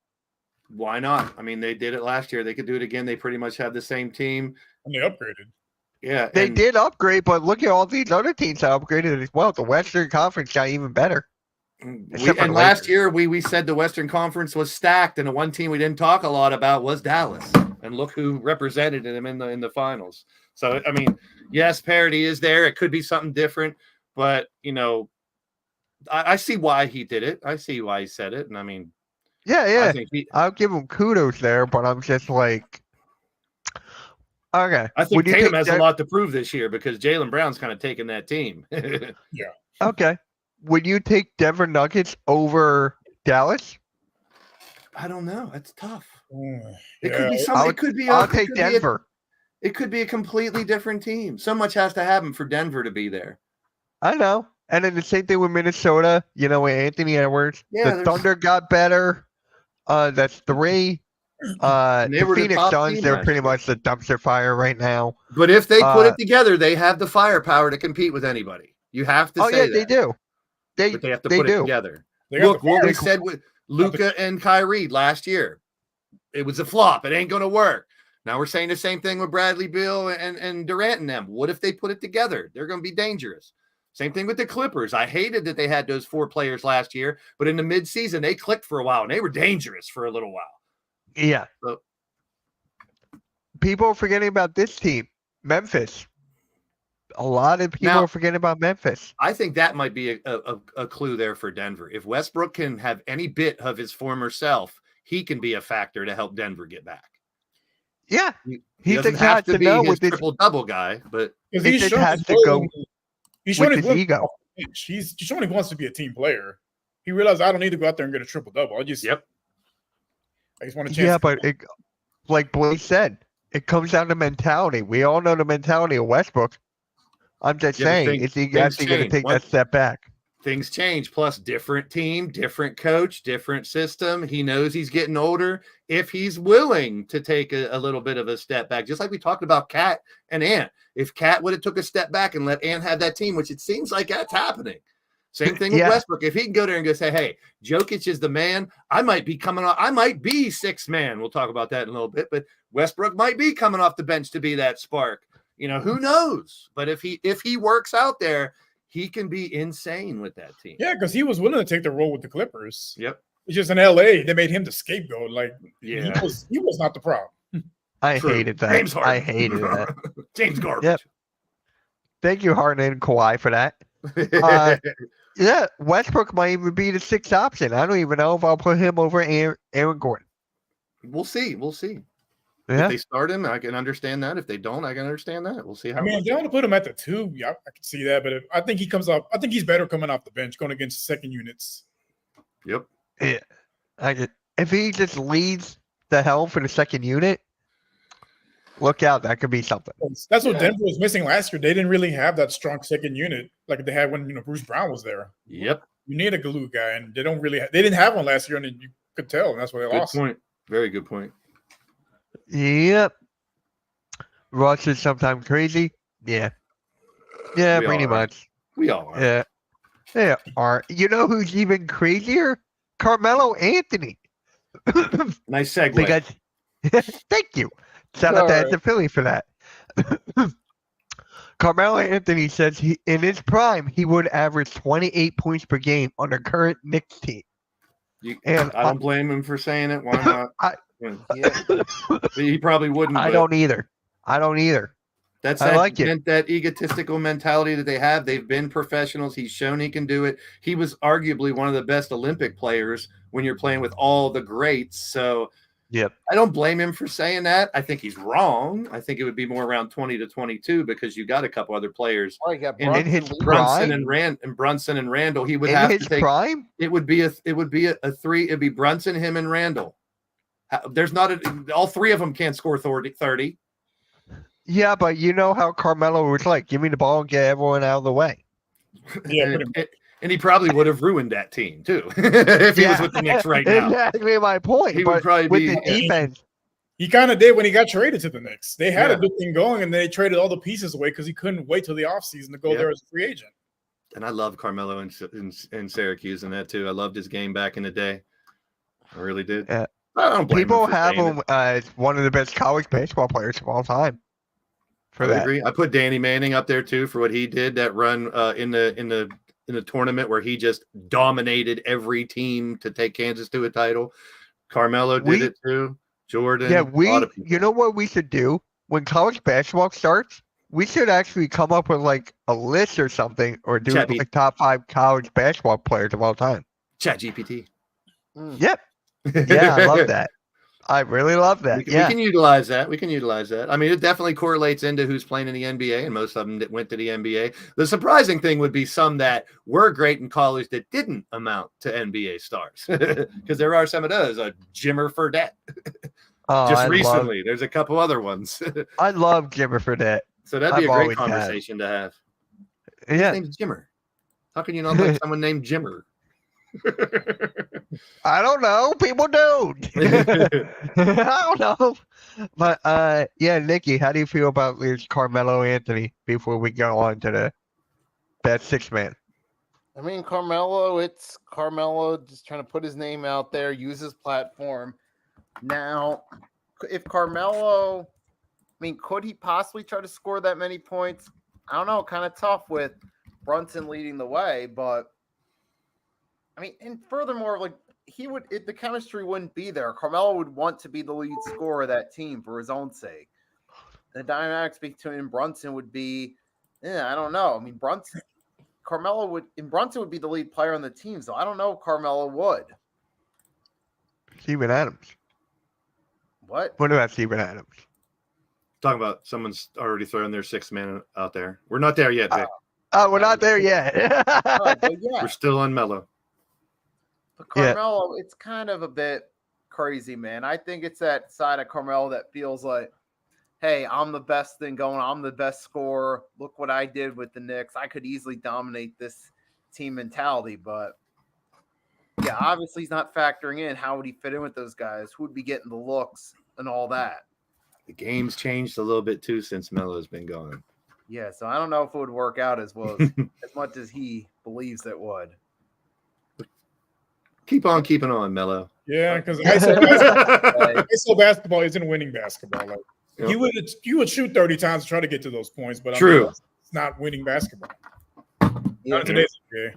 Speaker 3: Why not? I mean, they did it last year. They could do it again. They pretty much have the same team.
Speaker 4: And they upgraded.
Speaker 3: Yeah,
Speaker 1: They
Speaker 3: and
Speaker 1: did upgrade, but look at all these other teams that upgraded as well. The Western Conference got even better. Except for
Speaker 3: and
Speaker 1: the
Speaker 3: last
Speaker 1: Lakers.
Speaker 3: year we said the Western Conference was stacked, and the one team we didn't talk a lot about was Dallas. And look who represented them in the finals. So I mean, yes, parity is there. It could be something different, but I see why he did it. I see why he said it, and I mean,
Speaker 1: Yeah.
Speaker 3: I think
Speaker 1: I'll give him kudos there, but I'm just like, okay.
Speaker 3: I think
Speaker 1: would you
Speaker 3: Tatum
Speaker 1: take
Speaker 3: has a
Speaker 1: Dev-
Speaker 3: lot to prove this year because Jaylen Brown's kind of taken that team.
Speaker 1: Okay. Would you take Denver Nuggets over Dallas?
Speaker 3: I don't know. It's tough.
Speaker 4: Mm,
Speaker 3: It
Speaker 4: yeah.
Speaker 3: could be
Speaker 1: I
Speaker 3: something.
Speaker 1: would-
Speaker 3: It could be.
Speaker 1: I'll
Speaker 3: it
Speaker 1: take
Speaker 3: could be a-
Speaker 1: Denver.
Speaker 3: It could be a completely different team. So much has to happen for Denver to be there.
Speaker 1: I know. And then the same thing with Minnesota, with Anthony Edwards.
Speaker 3: Yeah,
Speaker 1: the
Speaker 3: there's-
Speaker 1: Thunder got better. That's 3.
Speaker 3: And they
Speaker 1: The
Speaker 3: were the
Speaker 1: Phoenix
Speaker 3: top
Speaker 1: Suns,
Speaker 3: team
Speaker 1: they're
Speaker 3: last
Speaker 1: pretty
Speaker 3: year.
Speaker 1: much the dumpster fire right now.
Speaker 3: But if they put
Speaker 1: Uh,
Speaker 3: it together, they have the firepower to compete with anybody. You have to
Speaker 1: Oh,
Speaker 3: say
Speaker 1: yeah,
Speaker 3: that.
Speaker 1: they do.
Speaker 3: But they have to
Speaker 1: they
Speaker 3: put it
Speaker 1: do.
Speaker 3: together.
Speaker 4: They got
Speaker 3: Look
Speaker 4: the
Speaker 3: what we
Speaker 4: fire.
Speaker 3: said with Luka and Kyrie last year. It was a flop. It ain't going to work. Now we're saying the same thing with Bradley Beal and Durant and them. What if they put it together? They're going to be dangerous. Same thing with the Clippers. I hated that they had those 4 players last year, but in the midseason, they clicked for a while, and they were dangerous for a little while.
Speaker 1: Yeah.
Speaker 3: So-
Speaker 1: People are forgetting about this team, Memphis. A lot of people
Speaker 3: Now-
Speaker 1: are forgetting about Memphis.
Speaker 3: I think that might be a clue there for Denver. If Westbrook can have any bit of his former self, he can be a factor to help Denver get back.
Speaker 1: Yeah.
Speaker 3: He
Speaker 1: He's
Speaker 3: doesn't
Speaker 1: the
Speaker 3: have
Speaker 1: guy
Speaker 3: to
Speaker 1: to
Speaker 3: be
Speaker 1: know
Speaker 3: his
Speaker 1: with this
Speaker 3: triple-double guy, but
Speaker 4: Because
Speaker 1: It
Speaker 4: he's
Speaker 1: just
Speaker 4: shown
Speaker 1: has
Speaker 4: his
Speaker 1: to go
Speaker 4: willing- he's shown
Speaker 1: with
Speaker 4: his
Speaker 1: his
Speaker 4: willing-
Speaker 1: ego.
Speaker 4: He's shown he wants to be a team player. He realized I don't need to go out there and get a triple double. I just
Speaker 3: yep.
Speaker 4: want a chance.
Speaker 1: Yeah,
Speaker 4: to-
Speaker 1: but like Blaze said, it comes down to mentality. We all know the mentality of Westbrook. I'm just
Speaker 3: Yeah, but
Speaker 1: saying,
Speaker 3: things-
Speaker 1: is he
Speaker 3: things
Speaker 1: actually going to
Speaker 3: change.
Speaker 1: take
Speaker 3: What-
Speaker 1: that step back?
Speaker 3: Things change. Plus, different team, different coach, different system. He knows he's getting older. If he's willing to take a little bit of a step back, just like we talked about Cat and Ant. If Cat would have took a step back and let Ant have that team, which it seems like that's happening, Same thing with
Speaker 1: Yeah.
Speaker 3: Westbrook. If he can go there and go say, hey, Jokic is the man, I might be coming off. I might be sixth man. We'll talk about that in a little bit, but Westbrook might be coming off the bench to be that spark. Who knows? But if he works out there, he can be insane with that team.
Speaker 4: Yeah, because he was willing to take the role with the Clippers.
Speaker 3: Yep.
Speaker 4: It's just in LA, they made him the scapegoat. Like,
Speaker 3: Yeah.
Speaker 4: he was not the problem.
Speaker 1: I
Speaker 3: True.
Speaker 1: hated that.
Speaker 3: James Harden.
Speaker 1: I hated that.
Speaker 3: James garbage.
Speaker 1: Yep. Thank you, Harden and Kawhi, for that. Yeah, Westbrook might even be the sixth option. I don't even know if I'll put him over Aaron Gordon.
Speaker 3: We'll see.
Speaker 1: Yeah.
Speaker 3: If they start him, I can understand that. If they don't, I can understand that. We'll see how.
Speaker 4: I mean, if they want to put him at the 2, yeah, I can see that. But I think he comes off. I think he's better coming off the bench, going against second units.
Speaker 3: Yep.
Speaker 1: If he just leads the helm for the second unit, look out. That could be something.
Speaker 4: That's what Denver was missing last year. They didn't really have that strong second unit like they had when Bruce Brown was there.
Speaker 3: Yep.
Speaker 4: You need a glue guy, and they don't really. They didn't have one last year, and you could tell, and that's why they
Speaker 3: Good
Speaker 4: lost.
Speaker 3: point. Very good point.
Speaker 1: Yep. Russ is sometimes crazy. Yeah. Yeah,
Speaker 3: We
Speaker 1: pretty
Speaker 3: all are.
Speaker 1: much.
Speaker 3: We all are.
Speaker 1: Yeah. Yeah. Are you know who's even crazier? Carmelo Anthony.
Speaker 3: Nice segue.
Speaker 1: Because thank you. Shout out
Speaker 2: Sorry.
Speaker 1: to Philly for that. Carmelo Anthony says in his prime he would average 28 points per game on the current Knicks team. And
Speaker 3: I don't blame him for saying it. Why not?
Speaker 2: Yeah.
Speaker 3: He probably wouldn't.
Speaker 1: I
Speaker 3: but
Speaker 1: don't either.
Speaker 3: That's
Speaker 1: I like it.
Speaker 3: that egotistical mentality that they have. They've been professionals. He's shown he can do it. He was arguably one of the best Olympic players when you're playing with all the greats. So
Speaker 1: Yep.
Speaker 3: I don't blame him for saying that. I think he's wrong. I think it would be more around 20 to 22 because you got a couple other players.
Speaker 2: Oh, you got
Speaker 1: In his
Speaker 2: leading.
Speaker 1: prime?
Speaker 3: Brunson and Randall. He would
Speaker 1: In
Speaker 3: have
Speaker 1: his
Speaker 3: to take.
Speaker 1: prime?
Speaker 3: It would be a three. It'd be Brunson, him, and Randall. There's not all three of them can't score 30.
Speaker 1: Yeah, but you know how Carmelo was like, give me the ball and get everyone out of the way.
Speaker 4: Yeah,
Speaker 3: And he probably would have ruined that team too if he was with the Knicks right now.
Speaker 1: Exactly my point.
Speaker 3: He would
Speaker 1: But
Speaker 3: probably
Speaker 1: with
Speaker 3: be-
Speaker 1: the defense,
Speaker 4: he kind of did when he got traded to the Knicks. They had
Speaker 3: Yeah.
Speaker 4: a good thing going, and they traded all the pieces away because he couldn't wait till the offseason to go
Speaker 3: Yeah.
Speaker 4: there as a free agent.
Speaker 3: And I love Carmelo in Syracuse and that too. I loved his game back in the day. I really did.
Speaker 1: Yeah.
Speaker 3: I don't blame
Speaker 1: people
Speaker 3: him for
Speaker 1: have
Speaker 3: saying
Speaker 1: him as one of the best college basketball players of all time. For
Speaker 3: I
Speaker 1: that.
Speaker 3: agree. I put Danny Manning up there too for what he did that run in the tournament where he just dominated every team to take Kansas to a title. Carmelo did it too. Jordan.
Speaker 1: Yeah,
Speaker 3: a lot of people.
Speaker 1: you know what we should do? When college basketball starts, we should actually come up with like a list or something or do
Speaker 3: Chat
Speaker 1: like top 5 college basketball players of all time.
Speaker 3: Chat GPT.
Speaker 1: Yep. Yeah, I love that. I really love that.
Speaker 3: We
Speaker 1: yeah.
Speaker 3: can utilize that. I mean, it definitely correlates into who's playing in the NBA, and most of them that went to the NBA. The surprising thing would be some that were great in college that didn't amount to NBA stars, because there are some of those. Jimmer Fredette,
Speaker 1: Oh,
Speaker 3: just
Speaker 1: I
Speaker 3: recently. There's a couple other ones.
Speaker 1: I love Jimmer for that.
Speaker 3: So that'd be
Speaker 1: I've
Speaker 3: a great
Speaker 1: always had.
Speaker 3: conversation to have. His
Speaker 1: Yeah.
Speaker 3: name's Jimmer. How can you not like someone named Jimmer?
Speaker 1: I don't know. People do. I don't know. But yeah, Nikki, how do you feel about this Carmelo Anthony before we go on to that 6-man?
Speaker 2: I mean, it's Carmelo just trying to put his name out there, use his platform. Now, if Carmelo, could he possibly try to score that many points? I don't know, kind of tough with Brunson leading the way, but and furthermore, the chemistry wouldn't be there. Carmelo would want to be the lead scorer of that team for his own sake. The dynamics between Brunson would be, I don't know. Brunson would be the lead player on the team, so I don't know if Carmelo would.
Speaker 1: Steven Adams.
Speaker 2: What?
Speaker 1: What about Steven Adams?
Speaker 3: Talking about someone's already throwing their 6th man out there. We're not there yet, Vic.
Speaker 1: Oh, we're not there yet.
Speaker 2: But yeah.
Speaker 3: We're still on Mello.
Speaker 2: But Carmelo, it's kind of a bit crazy, man. I think it's that side of Carmelo that feels like, hey, I'm the best thing going. I'm the best scorer. Look what I did with the Knicks. I could easily dominate this team mentality. But, yeah, obviously he's not factoring in how would he fit in with those guys, who would be getting the looks and all that.
Speaker 3: The game's changed a little bit too since Melo's been gone.
Speaker 2: Yeah, so I don't know if it would work out as well as much as he believes it would.
Speaker 3: Keep on keeping on, Mello.
Speaker 4: Yeah, because ISO basketball isn't winning basketball. Like
Speaker 3: Yep.
Speaker 4: you would shoot 30 times to try to get to those points, but
Speaker 3: True.
Speaker 4: It's not winning basketball.
Speaker 2: Yeah.
Speaker 4: Not in today's NBA.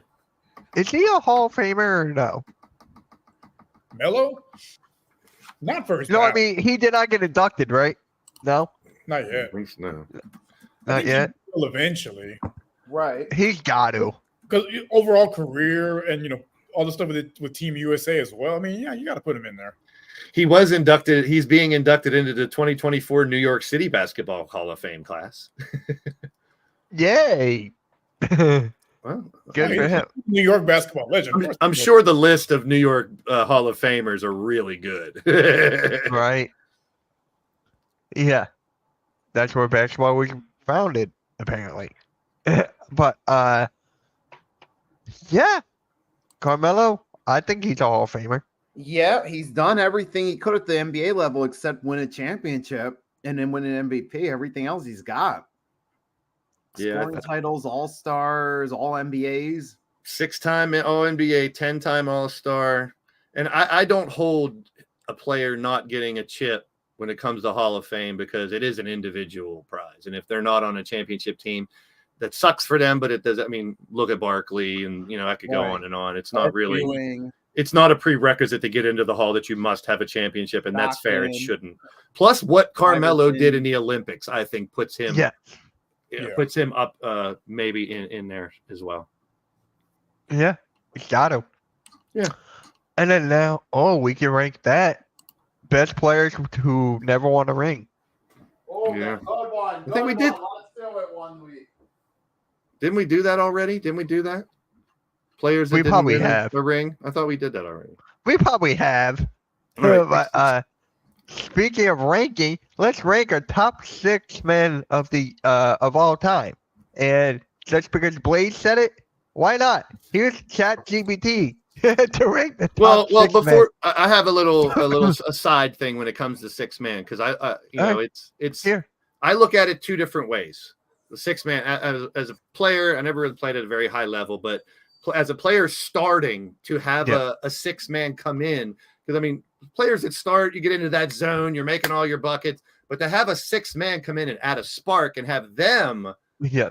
Speaker 1: Is he a Hall of Famer or no?
Speaker 4: Melo? Not for his
Speaker 1: No, I
Speaker 4: back.
Speaker 1: mean he did not get inducted, right? No,
Speaker 4: Not yet.
Speaker 3: No.
Speaker 1: not yet.
Speaker 4: He will eventually.
Speaker 2: Right.
Speaker 1: He's got to.
Speaker 4: Because overall career and all the stuff with Team USA as well. I mean, yeah, you got to put him in there.
Speaker 3: He was inducted. He's being inducted into the 2024 New York City Basketball Hall of Fame class.
Speaker 1: Yay! Good
Speaker 3: Well,
Speaker 1: for him.
Speaker 4: New York basketball legend.
Speaker 3: I'm sure the list of New York Hall of Famers are really good.
Speaker 1: Right? Yeah, that's where basketball was founded, apparently. But yeah, Carmelo, I think he's a Hall of Famer.
Speaker 2: Yeah, he's done everything he could at the NBA level except win a championship and then win an MVP. Everything else he's got.
Speaker 3: Yeah,
Speaker 2: Scoring titles, All-Stars, All-NBAs.
Speaker 3: 6-time All-NBA, 10-time All-Star. And I don't hold a player not getting a chip when it comes to Hall of Fame because it is an individual prize. And if they're not on a championship team, that sucks for them, but it does. I mean, look at Barkley and, I could go
Speaker 2: Right.
Speaker 3: on and on. It's not really,
Speaker 2: Ewing.
Speaker 3: it's not a prerequisite to get into the Hall that you must have a championship. And that's fair. It
Speaker 2: Stockton.
Speaker 3: shouldn't. Plus what Carmelo
Speaker 2: Iverson.
Speaker 3: did in the Olympics, I think puts him,
Speaker 1: Yeah,
Speaker 3: puts him up maybe in there as well.
Speaker 1: yeah, he's got to.
Speaker 3: Yeah.
Speaker 1: And then now, we can rank that best players who never won a ring.
Speaker 2: Oh,
Speaker 3: Yeah.
Speaker 2: good one.
Speaker 3: I think we did.
Speaker 2: Let's do it one week.
Speaker 3: Didn't we do that already? Didn't we do that? Players that
Speaker 1: We
Speaker 3: didn't
Speaker 1: probably
Speaker 3: win
Speaker 1: have.
Speaker 3: a ring? I thought we did that already.
Speaker 1: We probably have.
Speaker 3: All right.
Speaker 1: But speaking of ranking, let's rank our top 6 men of the of all time. And just because Blaze said it, why not? Here's ChatGPT to rank the top
Speaker 3: Well,
Speaker 1: 6 men.
Speaker 3: before I have a little aside thing when it comes to 6-man because I it's
Speaker 1: Here.
Speaker 3: I look at it 2 different ways. The 6-man as a player, I never really played at a very high level, but as a player starting to have a 6-man come in, because I mean, players that start, you get into that zone, you're making all your buckets, but to have a 6-man come in and add a spark and have them
Speaker 1: Yeah.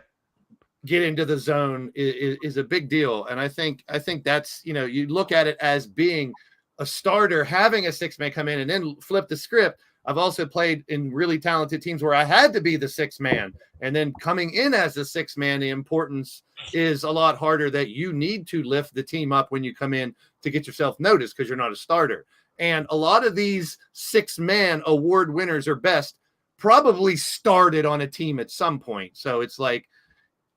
Speaker 3: get into the zone is a big deal. And I think that's, you look at it as being a starter, having a 6-man come in and then flip the script. I've also played in really talented teams where I had to be the 6-man, and then coming in as the 6-man, the importance is a lot harder that you need to lift the team up when you come in to get yourself noticed because you're not a starter. And a lot of these 6-man award winners or best probably started on a team at some point. So it's like,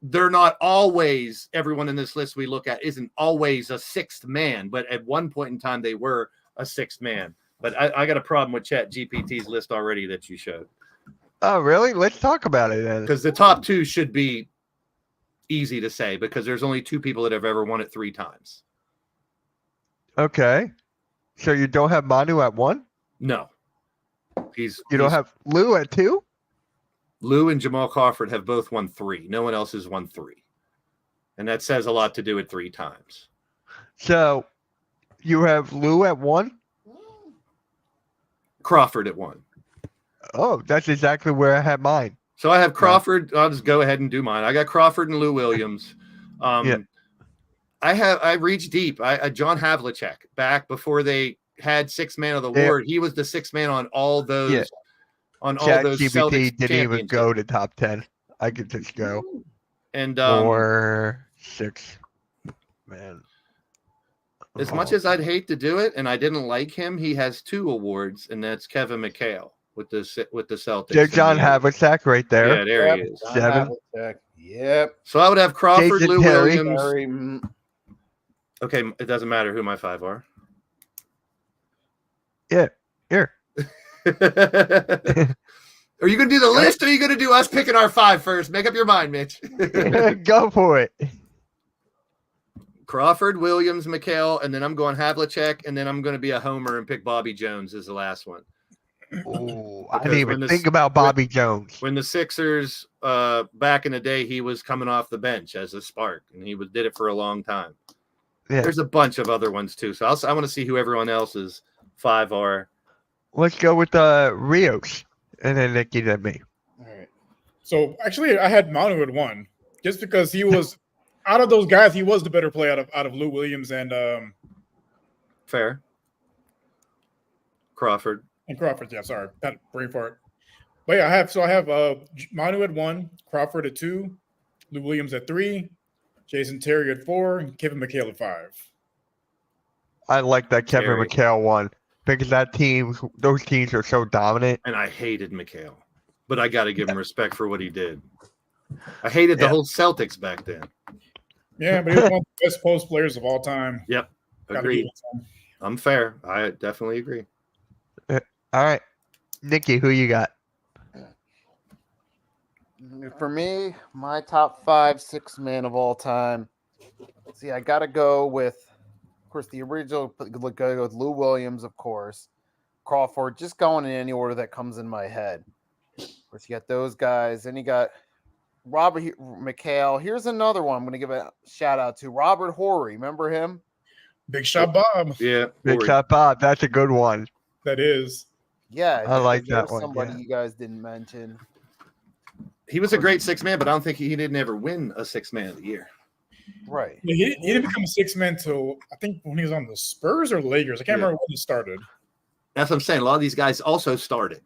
Speaker 3: they're not always, everyone in this list we look at isn't always a 6th man, but at one point in time they were a 6th man. But I got a problem with ChatGPT's list already that you showed.
Speaker 1: Oh, really? Let's talk about it then.
Speaker 3: Because the top 2 should be easy to say because there's only 2 people that have ever won it 3 times.
Speaker 1: Okay. So you don't have Manu at 1?
Speaker 3: No.
Speaker 1: You don't have Lou at 2?
Speaker 3: Lou and Jamal Crawford have both won 3. No one else has won 3. And that says a lot to do it 3 times.
Speaker 1: So you have Lou at 1?
Speaker 3: Crawford at 1.
Speaker 1: Oh, that's exactly where I had mine.
Speaker 3: So I have Crawford. I'll just go ahead and do mine. I got Crawford and Lou Williams.
Speaker 1: Yeah.
Speaker 3: I reached deep. I John Havlicek back before they had 6-man of the award. He was the 6-man on all those.
Speaker 1: Yeah.
Speaker 3: On all those
Speaker 1: ChatGPT
Speaker 3: Celtics
Speaker 1: didn't even go
Speaker 3: championships.
Speaker 1: to top 10. I could just go
Speaker 3: And
Speaker 1: 4, 6, man.
Speaker 3: as much as I'd hate to do it, and I didn't like him, he has 2 awards, and that's Kevin McHale with the Celtics.
Speaker 1: There's John Havlicek right there.
Speaker 3: Yeah, there he is.
Speaker 2: John
Speaker 1: 7.
Speaker 2: Havlicek. Yep.
Speaker 3: So I would have Crawford,
Speaker 1: Jason
Speaker 3: Lou
Speaker 1: Terry.
Speaker 3: Williams.
Speaker 2: Very,
Speaker 3: Okay, it doesn't matter who my 5 are.
Speaker 1: Yeah, here.
Speaker 3: Are you going to do the list or are you going to do us picking our 5 first? Make up your mind, Mitch.
Speaker 1: Go for it.
Speaker 3: Crawford, Williams, McHale, and then I'm going Havlicek, and then I'm going to be a homer and pick Bobby Jones as the last one.
Speaker 1: Oh, I
Speaker 3: Because
Speaker 1: didn't even
Speaker 3: when
Speaker 1: think about Bobby Jones.
Speaker 3: When the Sixers, back in the day, he was coming off the bench as a spark, and did it for a long time.
Speaker 1: Yeah.
Speaker 3: There's a bunch of other ones too. So I want to see who everyone else's 5 are.
Speaker 1: Let's go with Rios, and then Nikki, then me.
Speaker 4: All right. So actually, I had Manu at 1, just because he was out of those guys. He was the better play out of Lou Williams and
Speaker 3: Fair. Crawford.
Speaker 4: Crawford. Yeah, sorry, had a brain fart. But yeah, I have Manu at 1, Crawford at 2, Lou Williams at 3, Jason Terry at 4, and Kevin McHale at 5.
Speaker 1: I like that Kevin
Speaker 3: Terry.
Speaker 1: McHale one because those teams are so dominant.
Speaker 3: And I hated McHale, but I got to give him respect for what he did. I hated the
Speaker 1: Yeah.
Speaker 3: whole Celtics back then.
Speaker 4: Yeah, but he was one of the best post players of all time.
Speaker 3: Yep.
Speaker 4: Gotta
Speaker 3: Agreed.
Speaker 4: give it to him.
Speaker 3: I'm fair. I definitely agree.
Speaker 1: All right, Nikki, who you got?
Speaker 2: For me, my top 5 6-man of all time. See, I got to go with, of course, the original. Go with Lou Williams, of course. Crawford, just going in any order that comes in my head. Of course, you got those guys. Then you got Robert McHale. Here's another one I'm going to give a shout out to. Robert Horry. Remember him?
Speaker 4: Big shot, Bob.
Speaker 3: Yeah.
Speaker 1: Big
Speaker 3: Horry.
Speaker 1: shot, Bob. That's a good one.
Speaker 4: That is.
Speaker 2: Yeah.
Speaker 1: I like
Speaker 2: there
Speaker 1: that
Speaker 2: was
Speaker 1: one,
Speaker 2: Somebody
Speaker 1: yeah.
Speaker 2: you guys didn't mention.
Speaker 3: He was a great 6-man, but I don't think he didn't ever win a 6-man of the year.
Speaker 2: Right.
Speaker 4: He didn't become a 6-man till I think when he was on the Spurs or Lakers. I can't remember when he started.
Speaker 3: That's what I'm saying. A lot of these guys also started.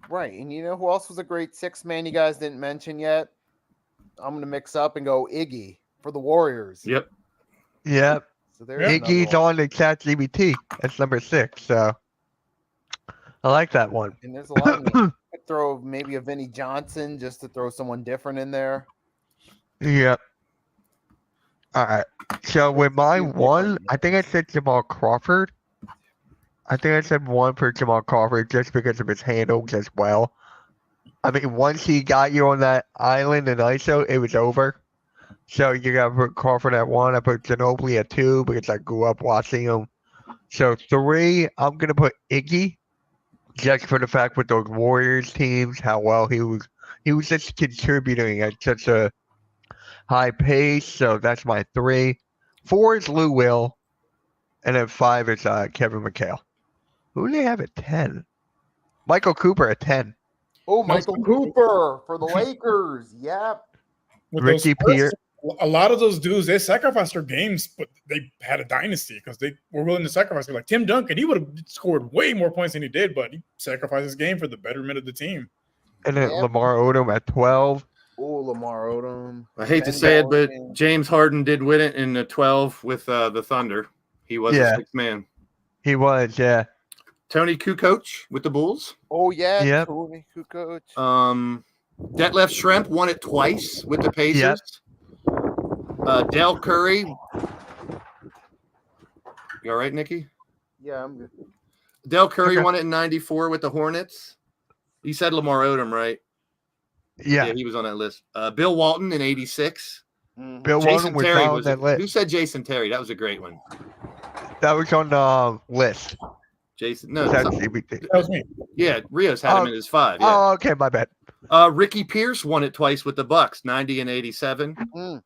Speaker 2: Right. And you know who else was a great 6-man you guys didn't mention yet? I'm going to mix up and go Iggy for the Warriors.
Speaker 3: Yep.
Speaker 1: Yep.
Speaker 2: So there's another
Speaker 1: Iggy's
Speaker 2: one.
Speaker 1: on the ChatGPT. That's number 6. So I like that one.
Speaker 2: And there's a lot of names. I could throw maybe a Vinnie Johnson just to throw someone different in there.
Speaker 1: Yep. All right. So with my one, I think I said Jamal Crawford. I think I said 1 for Jamal Crawford just because of his handles as well. I mean, once he got you on that island in ISO, it was over. So you got to put Crawford at 1. I put Ginobili at 2 because I grew up watching him. So 3, I'm going to put Iggy just for the fact with those Warriors teams, how well he was just contributing at such a high pace. So that's my 3. 4 is Lou Will. And then 5 is Kevin McHale. Who do they have at 10? Michael Cooper at 10.
Speaker 2: Oh, Michael Cooper for the Lakers. Yep.
Speaker 4: With
Speaker 1: Ricky
Speaker 4: those Spurs,
Speaker 1: Pierce.
Speaker 4: A lot of those dudes, they sacrificed their games, but they had a dynasty because they were willing to sacrifice. Like Tim Duncan, he would have scored way more points than he did, but he sacrificed his game for the betterment of the team.
Speaker 1: And then
Speaker 2: Yeah.
Speaker 1: Lamar Odom at 12.
Speaker 2: Oh, Lamar Odom.
Speaker 3: I hate to
Speaker 2: Ben
Speaker 3: say it, but
Speaker 2: Gordon.
Speaker 3: James Harden did win it in the 12 with the Thunder. He was
Speaker 1: Yeah.
Speaker 3: a 6-man.
Speaker 1: He was, yeah.
Speaker 3: Tony Kukoc with the Bulls.
Speaker 2: Oh, yeah.
Speaker 1: Yep.
Speaker 2: Tony Kukoc.
Speaker 3: Detlef Schrempf won it twice with the Pacers. Del Curry. You all right, Nikki?
Speaker 2: Yeah, I'm good.
Speaker 3: Del Curry
Speaker 1: Okay.
Speaker 3: won it in 94 with the Hornets. You said Lamar Odom, right?
Speaker 1: Yeah.
Speaker 3: He was on that list. Bill Walton in 86.
Speaker 2: Mhm.
Speaker 1: Bill
Speaker 3: Jason
Speaker 1: Walton was
Speaker 3: Terry
Speaker 1: on
Speaker 3: was
Speaker 1: that
Speaker 3: Who
Speaker 1: list.
Speaker 3: said Jason Terry? That was a great one.
Speaker 1: That was on the list.
Speaker 3: Jason, no,
Speaker 1: That's
Speaker 3: some-
Speaker 1: CBT.
Speaker 4: That was me.
Speaker 3: yeah, Rios had him
Speaker 1: Oh.
Speaker 3: in his 5. Yeah.
Speaker 1: Oh, okay, my bad.
Speaker 3: Ricky Pierce won it twice with the Bucks, 90 and 87.
Speaker 2: Mm.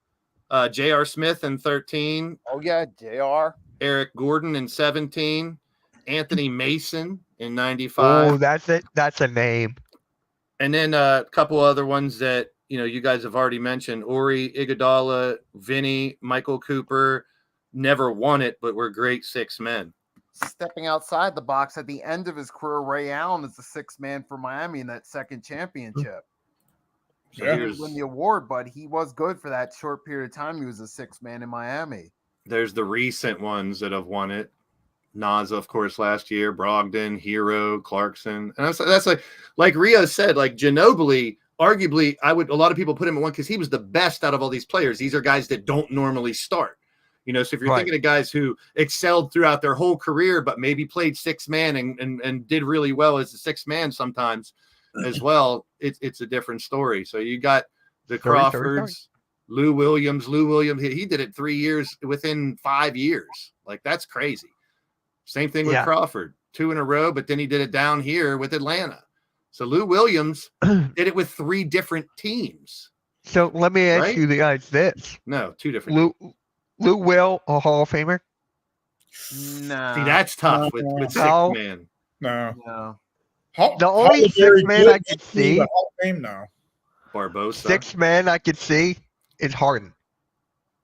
Speaker 3: J.R. Smith in 13.
Speaker 2: Oh, yeah. JR.
Speaker 3: Eric Gordon in 17. Anthony Mason in 95.
Speaker 1: Oh, that's it. That's a name.
Speaker 3: And then a couple other ones that you guys have already mentioned: Ori Iguodala, Vinny, Michael Cooper. Never won it, but were great 6-men.
Speaker 2: Stepping outside the box at the end of his career, Ray Allen is the 6-man for Miami in that second championship.
Speaker 3: So
Speaker 4: Yeah.
Speaker 2: He didn't win the award, but he was good for that short period of time. He was a 6-man in Miami.
Speaker 3: There's the recent ones that have won it. Nas, of course, last year. Brogdon, Hero, Clarkson, and that's like Rio said. Like Ginobili, arguably, a lot of people put him at 1 because he was the best out of all these players. These are guys that don't normally start. So if you're
Speaker 1: Right.
Speaker 3: thinking of guys who excelled throughout their whole career, but maybe played 6-man and did really well as a 6-man sometimes as well, it's a different story. So you got the
Speaker 1: Sorry.
Speaker 3: Crawfords, Lou Williams, he did it 3 years within 5 years. Like that's crazy. Same thing with
Speaker 1: Yeah.
Speaker 3: Crawford. 2 in a row, but then he did it down here with Atlanta. So Lou Williams did it with 3 different teams.
Speaker 1: So let me ask
Speaker 3: Right?
Speaker 1: you the guys this:
Speaker 3: No, 2 different.
Speaker 1: Lou Will a Hall of Famer?
Speaker 2: Nah.
Speaker 3: See, that's tough with
Speaker 1: No.
Speaker 3: 6 man.
Speaker 4: No.
Speaker 2: no.
Speaker 1: The only six man I could see-
Speaker 4: Hall of Fame now.
Speaker 3: Barbosa.
Speaker 1: 6 man I could see is Harden.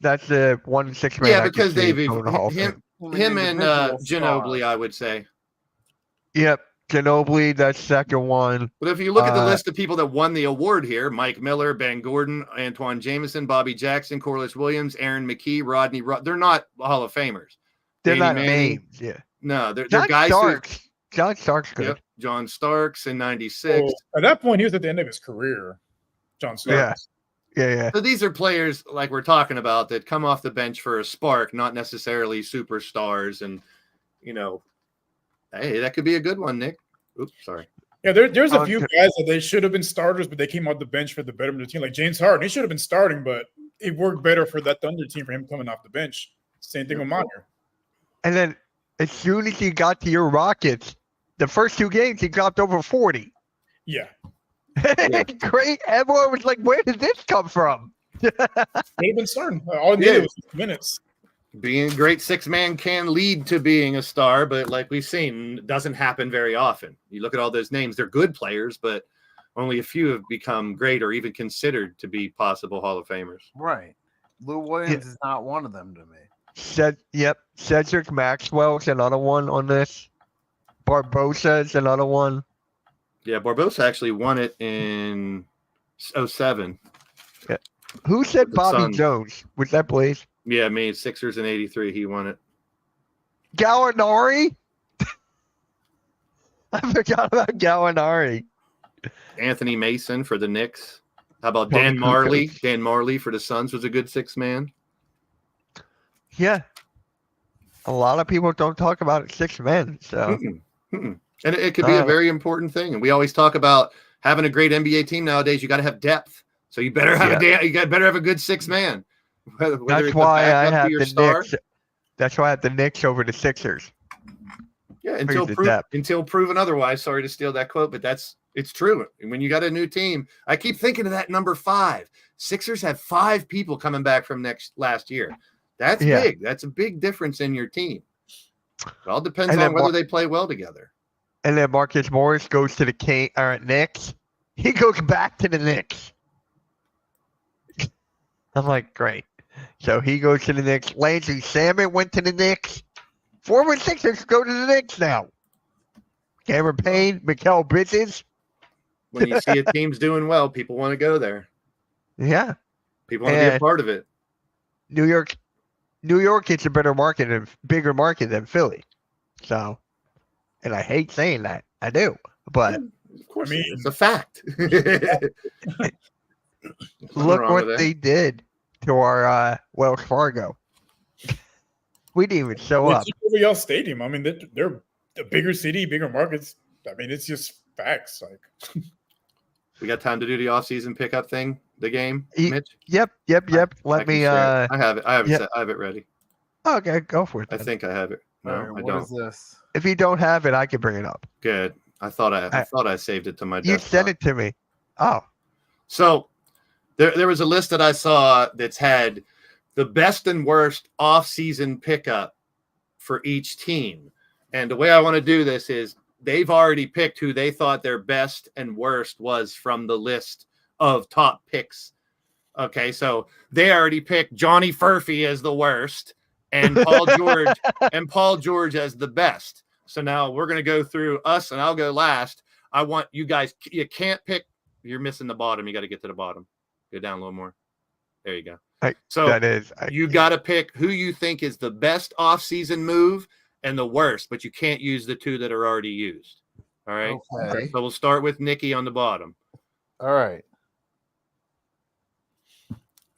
Speaker 1: That's the one 6 man.
Speaker 3: Yeah,
Speaker 1: I could
Speaker 3: because
Speaker 1: see
Speaker 3: Dave,
Speaker 1: going to Hall of Fame.
Speaker 3: him and Ginobili, I would say.
Speaker 1: Yep, Ginobili, that's second one.
Speaker 3: But if you look at the
Speaker 1: Uh,
Speaker 3: list of people that won the award here, Mike Miller, Ben Gordon, Antoine Jameson, Bobby Jackson, Corliss Williams, Aaron McKee, Rodney, they're not Hall of Famers.
Speaker 1: They're
Speaker 3: Danny
Speaker 1: not
Speaker 3: Manning.
Speaker 1: names. Yeah,
Speaker 3: No, they're
Speaker 1: John
Speaker 3: guys
Speaker 1: Starks. John Starks
Speaker 3: who,
Speaker 1: good.
Speaker 3: yep, John Starks in 96.
Speaker 4: So, at that point, he was at the end of his career. John Starks.
Speaker 1: Yeah.
Speaker 3: So these are players like we're talking about that come off the bench for a spark, not necessarily superstars. And, hey, that could be a good one, Nick. Oops, sorry.
Speaker 4: Yeah, there's a
Speaker 1: Oh,
Speaker 4: few
Speaker 1: okay.
Speaker 4: guys that they should have been starters, but they came off the bench for the betterment of the team. Like James Harden, he should have been starting, but it worked better for that Thunder team for him coming off the bench. Same thing with Meyer.
Speaker 1: And then as soon as he got to your Rockets, the first 2 games he dropped over 40.
Speaker 4: Yeah,
Speaker 1: Great. Everyone was like, "Where did this come from?"
Speaker 4: they have been starting. All he
Speaker 3: Yeah.
Speaker 4: needed was 6 minutes.
Speaker 3: Being a great 6 man can lead to being a star, but like we've seen, doesn't happen very often. You look at all those names, they're good players, but only a few have become great or even considered to be possible Hall of Famers.
Speaker 2: Right. Lou Williams is not one of them to me.
Speaker 1: Cedric Maxwell's another one on this. Barbosa is another one.
Speaker 3: Yeah, Barbosa actually won it in 07.
Speaker 1: Who said
Speaker 3: The
Speaker 1: Bobby
Speaker 3: Suns.
Speaker 1: Jones? Was that Blaze?
Speaker 3: Yeah, made Sixers in 83. He won it.
Speaker 1: Gallinari? I forgot about Gallinari.
Speaker 3: Anthony Mason for the Knicks. How about
Speaker 1: Bobby
Speaker 3: Dan Marley?
Speaker 1: Kukoc.
Speaker 3: Dan Marley for the Suns was a good 6 man.
Speaker 1: Yeah. A lot of people don't talk about it 6 men. So
Speaker 3: And it could be a very important thing. And we always talk about having a great NBA team nowadays. You got to have depth. So you better have better have a good 6 man. Whether
Speaker 1: that's
Speaker 3: it's a
Speaker 1: why I
Speaker 3: backup to
Speaker 1: have
Speaker 3: your
Speaker 1: the
Speaker 3: star.
Speaker 1: Knicks. That's why I have the Knicks over the Sixers.
Speaker 3: Yeah,
Speaker 1: Because of depth.
Speaker 3: until proven otherwise. Sorry to steal that quote, but it's true. When you got a new team, I keep thinking of that number 5. Sixers have 5 people coming back from last year. That's big. That's a big difference in your team. It all depends
Speaker 1: And
Speaker 3: on
Speaker 1: then
Speaker 3: whether they play well together.
Speaker 1: And then Marcus Morris goes to the Knicks. He goes back to the Knicks. I'm like, great. So he goes to the Knicks. Landry Salmon went to the Knicks. Former Sixers go to the Knicks now. Cameron Payne, Mikal Bridges.
Speaker 3: When you see a team's doing well, people want to go there.
Speaker 1: Yeah.
Speaker 3: People want to be a
Speaker 1: And-
Speaker 3: part of it.
Speaker 1: New York is a bigger market than Philly. So, and I hate saying that. I do. But
Speaker 3: Of course,
Speaker 4: I mean-
Speaker 3: it's a fact.
Speaker 1: look
Speaker 3: wrong
Speaker 1: what
Speaker 3: with that.
Speaker 1: they did to our Wells Fargo. We didn't even show
Speaker 4: They
Speaker 1: up.
Speaker 4: took over y'all stadium. I mean, they're a bigger city, bigger markets. I mean, it's just facts. Like,
Speaker 3: We got time to do the off-season pickup thing, the game,
Speaker 1: Ye-
Speaker 3: Mitch.
Speaker 1: Yep.
Speaker 3: I
Speaker 1: Let
Speaker 3: can
Speaker 1: me
Speaker 3: share it. I have it. I
Speaker 1: yep.
Speaker 3: have it ready.
Speaker 1: okay, go for it.
Speaker 3: I
Speaker 1: then.
Speaker 3: think I have it. No,
Speaker 2: All right,
Speaker 3: I
Speaker 2: what
Speaker 3: don't.
Speaker 2: is this?
Speaker 1: If you don't have it, I can bring it up.
Speaker 3: Good. I thought I saved it to my
Speaker 1: You
Speaker 3: desktop.
Speaker 1: sent it to me. Oh,
Speaker 3: So there was a list that I saw that's had the best and worst off-season pickup for each team. And the way I want to do this is they've already picked who they thought their best and worst was from the list of top picks. Okay, so they already picked Johnny Furphy as the worst and Paul George as the best. So now we're going to go through us, and I'll go last. I want you guys, you can't pick. You're missing the bottom. You got to get to the bottom. Go down a little more. There you go. So
Speaker 1: that is.
Speaker 3: you got to pick who you think is the best off-season move and the worst, but you can't use the 2 that are already used. All right.
Speaker 2: Okay.
Speaker 3: So we'll start with Nikki on the bottom.
Speaker 2: All right.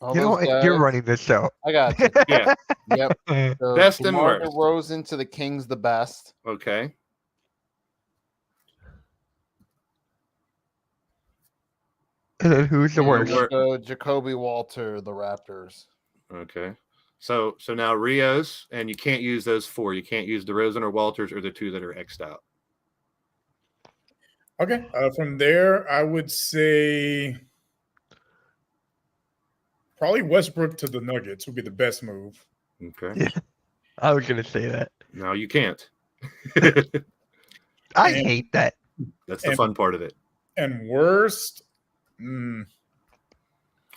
Speaker 2: All
Speaker 1: You know
Speaker 2: those
Speaker 1: what? You're
Speaker 2: guys-
Speaker 1: running this show.
Speaker 2: I got you.
Speaker 3: Yeah.
Speaker 2: Yep. So
Speaker 3: Best and
Speaker 2: DeMar
Speaker 3: worst.
Speaker 2: DeRozan to the Kings, the best.
Speaker 3: Okay.
Speaker 1: And then who's the
Speaker 3: And
Speaker 1: worst?
Speaker 3: wor-
Speaker 2: So Jacoby Walter, the Raptors.
Speaker 3: Okay. So now Rios, and you can't use those 4. You can't use DeRozan or Walters or the 2 that are X'd out.
Speaker 4: Okay. From there, I would say probably Westbrook to the Nuggets would be the best move.
Speaker 3: Okay.
Speaker 1: Yeah. I was gonna say that.
Speaker 3: No, you can't.
Speaker 1: I
Speaker 4: And-
Speaker 1: hate that.
Speaker 3: That's the
Speaker 4: And-
Speaker 3: fun part of it.
Speaker 4: And worst,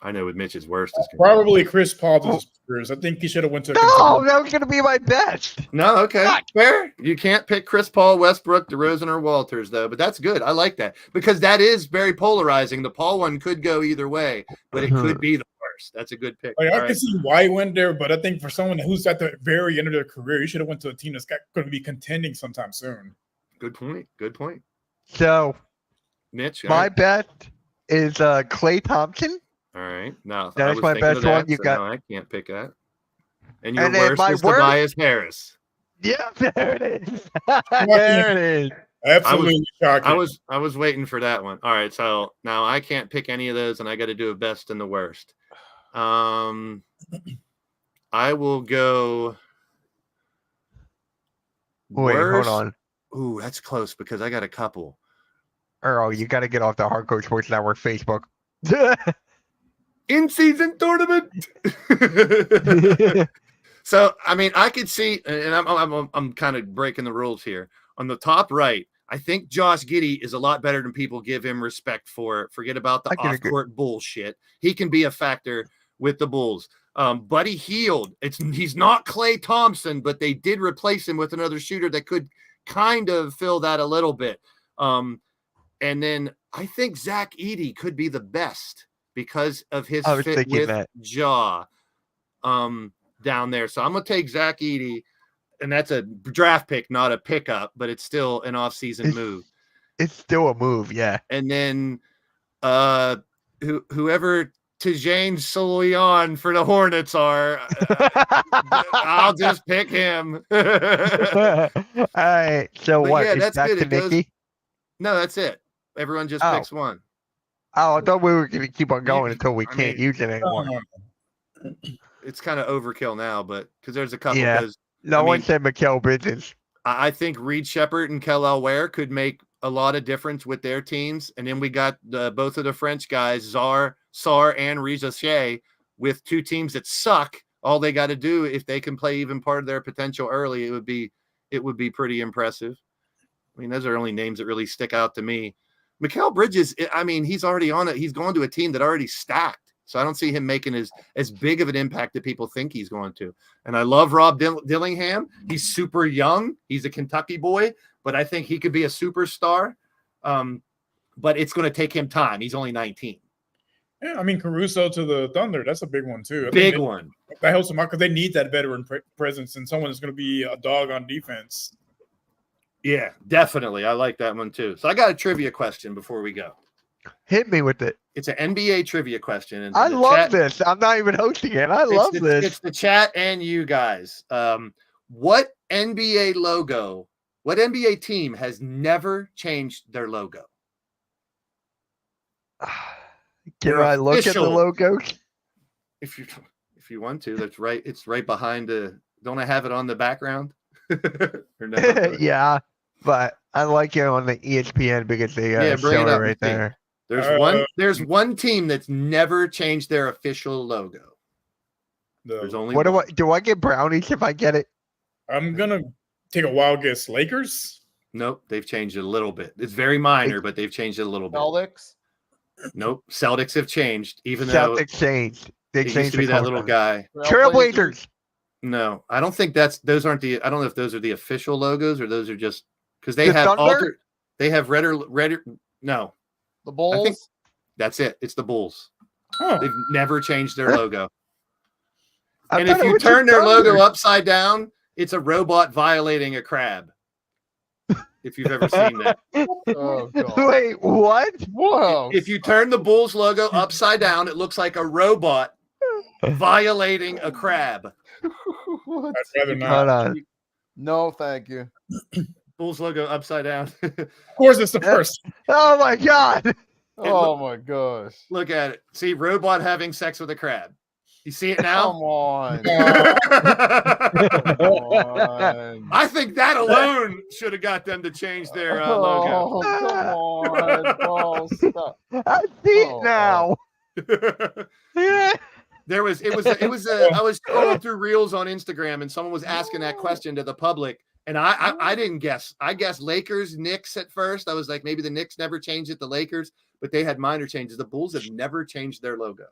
Speaker 3: I know what Mitch's worst is. gonna be.
Speaker 4: probably Chris Paul to the Spurs. I think he should have went to. a
Speaker 1: No,
Speaker 4: contender.
Speaker 1: that was gonna be my best.
Speaker 3: No, okay,
Speaker 1: Fuck.
Speaker 3: fair. You can't pick Chris Paul, Westbrook, DeRozan, or Walters, though. But that's good. I like that because that is very polarizing. The Paul one could go either way, but it could be the worst. That's a good pick.
Speaker 4: Like, I
Speaker 3: All
Speaker 4: can
Speaker 3: right.
Speaker 4: see why he went there, but I think for someone who's at the very end of their career, you should have went to a team that's going to be contending sometime soon.
Speaker 3: Good point. Good point.
Speaker 1: So
Speaker 3: Mitch, all
Speaker 1: my
Speaker 3: right.
Speaker 1: bet is Klay Thompson.
Speaker 3: All right. Now
Speaker 1: That
Speaker 3: I
Speaker 1: is
Speaker 3: was
Speaker 1: my
Speaker 3: thinking of
Speaker 1: best one.
Speaker 3: that,
Speaker 1: You
Speaker 3: so
Speaker 1: got-
Speaker 3: no, I can't pick that. And your
Speaker 1: And then
Speaker 3: worst
Speaker 1: my
Speaker 3: is
Speaker 1: worst-
Speaker 3: Tobias Harris.
Speaker 1: Yeah, there it is. There it is.
Speaker 4: Absolutely shocking.
Speaker 3: I was waiting for that one. All right, so now I can't pick any of those, and I got to do a best and the worst. I will go.
Speaker 1: Wait,
Speaker 3: worst.
Speaker 1: hold on.
Speaker 3: Ooh, that's close because I got a couple.
Speaker 1: Earl, you got to get off the Hardcore Sports Network Facebook.
Speaker 3: In-season tournament. So I mean, I could see, and I'm kind of breaking the rules here. On the top right, I think Josh Giddey is a lot better than people give him respect for. Forget about the
Speaker 1: I can agree.
Speaker 3: off-court bullshit. He can be a factor with the Bulls. Buddy Hield, he's not Klay Thompson, but they did replace him with another shooter that could kind of fill that a little bit. And then I think Zach Edey could be the best because of his
Speaker 1: I was
Speaker 3: fit
Speaker 1: thinking
Speaker 3: with
Speaker 1: that.
Speaker 3: Ja down there. So I'm going to take Zach Edey, and that's a draft pick, not a pickup, but it's still an off-season
Speaker 1: It's-
Speaker 3: move.
Speaker 1: It's still a move, yeah.
Speaker 3: And then whoever Tijane Solion for the Hornets are, I'll just pick him.
Speaker 1: All right. So
Speaker 3: But
Speaker 1: what?
Speaker 3: yeah,
Speaker 1: It's
Speaker 3: that's
Speaker 1: back
Speaker 3: good.
Speaker 1: to
Speaker 3: It goes-
Speaker 1: Nikki?
Speaker 3: No, that's it. Everyone just
Speaker 1: Oh.
Speaker 3: picks one.
Speaker 1: Oh, I thought we were going to keep on going until we
Speaker 3: I
Speaker 1: can't
Speaker 3: mean,
Speaker 1: use it anymore.
Speaker 3: It's kind of overkill now, but because there's a couple.
Speaker 1: Yeah.
Speaker 3: 'cause
Speaker 1: No
Speaker 3: I
Speaker 1: one
Speaker 3: mean-
Speaker 1: said Mikal Bridges.
Speaker 3: I think Reed Shepard and Kel Ware could make a lot of difference with their teams. And then we got both of the French guys, Sar and Reza Shea, with 2 teams that suck. All they got to do, if they can play even part of their potential early, it would be pretty impressive. I mean, those are only names that really stick out to me. Mikal Bridges, I mean, he's already on it. He's going to a team that already stacked. So I don't see him making as big of an impact that people think he's going to. And I love Rob Dillingham. He's super young. He's a Kentucky boy, but I think he could be a superstar. But it's going to take him time. He's only 19.
Speaker 4: Yeah, I mean, Caruso to the Thunder, that's a big one, too. I think
Speaker 3: Big one.
Speaker 4: That helps them out because they need that veteran presence and someone that's going to be a dog on defense.
Speaker 3: Yeah, definitely. I like that one too. So I got a trivia question before we go.
Speaker 1: Hit me with it.
Speaker 3: It's an NBA trivia question. And
Speaker 1: I
Speaker 3: the
Speaker 1: love
Speaker 3: chat-
Speaker 1: this. I'm not even hosting it. I love this.
Speaker 3: It's the chat and you guys. What NBA logo, what NBA team has never changed their logo?
Speaker 1: Can
Speaker 3: They're
Speaker 1: I look at the
Speaker 3: official.
Speaker 1: logos?
Speaker 3: If you want to, that's right. It's right behind the. Don't I have it on the background? Or no?
Speaker 1: Yeah, but I like it on the ESPN because they
Speaker 3: Yeah, bring
Speaker 1: show
Speaker 3: it
Speaker 1: it
Speaker 3: up
Speaker 1: right
Speaker 3: and see.
Speaker 1: there.
Speaker 3: There's one team that's never changed their official logo. There's only
Speaker 1: What
Speaker 3: one.
Speaker 1: do I get brownies if I get it?
Speaker 4: I'm going to take a wild guess. Lakers?
Speaker 3: Nope, they've changed it a little bit. It's very minor, but they've changed it a little bit.
Speaker 2: Celtics.
Speaker 3: Nope, Celtics have changed, even though
Speaker 1: Celtics changed. They
Speaker 3: it used
Speaker 1: changed
Speaker 3: to be
Speaker 1: the
Speaker 3: that
Speaker 1: color.
Speaker 3: little guy.
Speaker 1: Trailblazers.
Speaker 3: No, I don't think those aren't the. I don't know if those are the official logos or those are just because they
Speaker 1: The
Speaker 3: have
Speaker 1: Thunder?
Speaker 3: altered. They have redder. No,
Speaker 2: The Bulls.
Speaker 3: that's it. It's the Bulls.
Speaker 4: Oh,
Speaker 3: They've never changed their logo.
Speaker 1: I
Speaker 3: And
Speaker 1: thought
Speaker 3: if
Speaker 1: it
Speaker 3: you
Speaker 1: was the
Speaker 3: turn their logo
Speaker 1: Thunder.
Speaker 3: upside down, it's a robot violating a crab. If you've ever seen that.
Speaker 2: Oh god.
Speaker 1: Wait, what?
Speaker 2: Whoa.
Speaker 3: If you turn the Bulls logo upside down, it looks like a robot violating a crab.
Speaker 2: What?
Speaker 4: I'd rather not.
Speaker 1: Hold on.
Speaker 2: No, thank you.
Speaker 3: Bulls logo upside down.
Speaker 4: Of course, it's the person.
Speaker 1: Oh my god.
Speaker 2: Oh my gosh.
Speaker 3: Look at it. See, robot having sex with a crab. You see it
Speaker 2: Come
Speaker 3: now?
Speaker 2: on.
Speaker 4: Uh,
Speaker 2: Come on.
Speaker 3: I think that alone should have got them to change their logo.
Speaker 2: Oh, come on, Paul. Stop.
Speaker 1: I see it
Speaker 2: Oh,
Speaker 1: now. Yeah.
Speaker 3: I was scrolling through reels on Instagram and someone was asking that question to the public. And I didn't guess. I guessed Lakers, Knicks at first. I was like, maybe the Knicks never changed it, the Lakers, but they had minor changes. The Bulls have never changed their logo.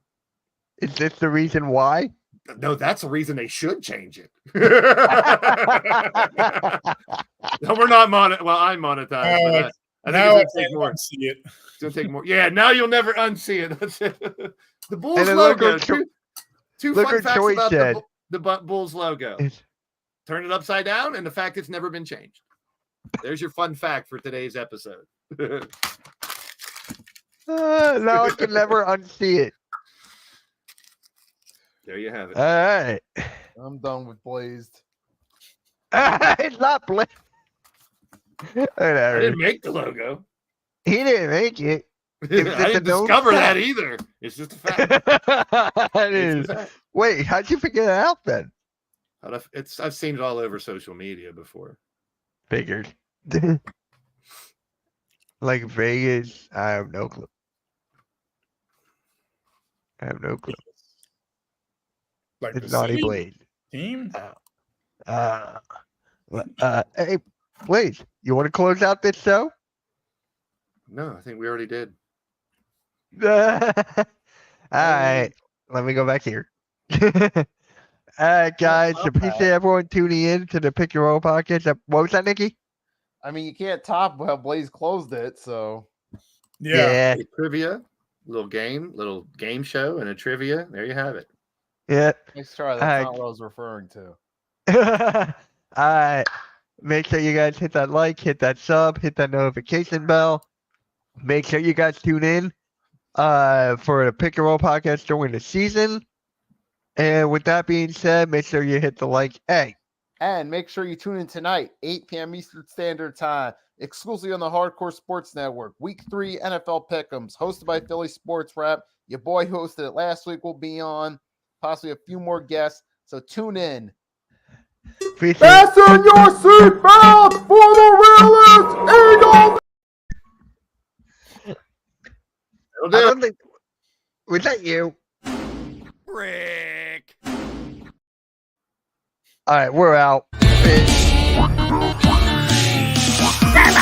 Speaker 1: Is this the reason why?
Speaker 3: No, that's the reason they should change it. No, we're not well, I'm monetized. But I think
Speaker 4: now
Speaker 3: it's gonna take more.
Speaker 4: See it.
Speaker 3: It's gonna take more. Yeah, now you'll never unsee it. That's it. The Bulls
Speaker 1: And then
Speaker 3: logo.
Speaker 1: look what
Speaker 3: Two
Speaker 1: look
Speaker 3: fun
Speaker 1: what
Speaker 3: facts
Speaker 1: Troy
Speaker 3: about
Speaker 1: said.
Speaker 3: the Bulls logo.
Speaker 1: It's-
Speaker 3: Turn it upside down, and the fact it's never been changed. There's your fun fact for today's episode.
Speaker 1: Now I can never unsee it.
Speaker 3: There you have it.
Speaker 1: All right.
Speaker 2: I'm done with Blazed.
Speaker 1: It's not Blake.
Speaker 3: I
Speaker 1: Whatever.
Speaker 3: didn't make the logo.
Speaker 1: He didn't make it.
Speaker 3: I
Speaker 1: It's just
Speaker 3: didn't
Speaker 1: a known
Speaker 3: discover that
Speaker 1: fact.
Speaker 3: either. It's just a fact.
Speaker 1: It
Speaker 3: It's
Speaker 1: is.
Speaker 3: a fact.
Speaker 1: Wait, how'd you figure it out then?
Speaker 3: I've seen it all over social media before.
Speaker 1: Figured. Like Vegas, I have no clue. I have no clue.
Speaker 4: Like
Speaker 1: It's
Speaker 4: the
Speaker 1: Naughty
Speaker 4: city
Speaker 1: Blade.
Speaker 4: team.
Speaker 1: Hey, Blaze, you want to close out this show?
Speaker 3: No, I think we already did.
Speaker 1: All right, let me go back here. All right, guys,
Speaker 2: top
Speaker 1: appreciate
Speaker 2: that.
Speaker 1: everyone tuning in to the Pick Your Roll podcast. What was that, Nikki?
Speaker 2: I mean, you can't top how Blaze closed it, so
Speaker 4: Yeah.
Speaker 3: A trivia, little game show, and a trivia. There you have it.
Speaker 1: Yeah.
Speaker 2: nice try. That's
Speaker 1: Alright.
Speaker 2: not what I was referring to.
Speaker 1: All right. Make sure you guys hit that like, hit that sub, hit that notification bell. Make sure you guys tune in for the Pick and Roll podcast during the season. And with that being said, make sure you hit the like. Hey,
Speaker 2: And make sure you tune in tonight, 8 p.m. Eastern Standard Time, exclusively on the Hardcore Sports Network. Week 3 NFL Pick'ems, hosted by Philly Sports Rap. Your boy hosted it last week. Will be on, possibly a few more guests. So tune in.
Speaker 1: appreciate
Speaker 2: Fasten your seatbelt for the realest Eagle.
Speaker 3: It'll
Speaker 1: I
Speaker 3: do.
Speaker 1: don't think was that you?
Speaker 3: Rick.
Speaker 1: All right, we're out. Peace.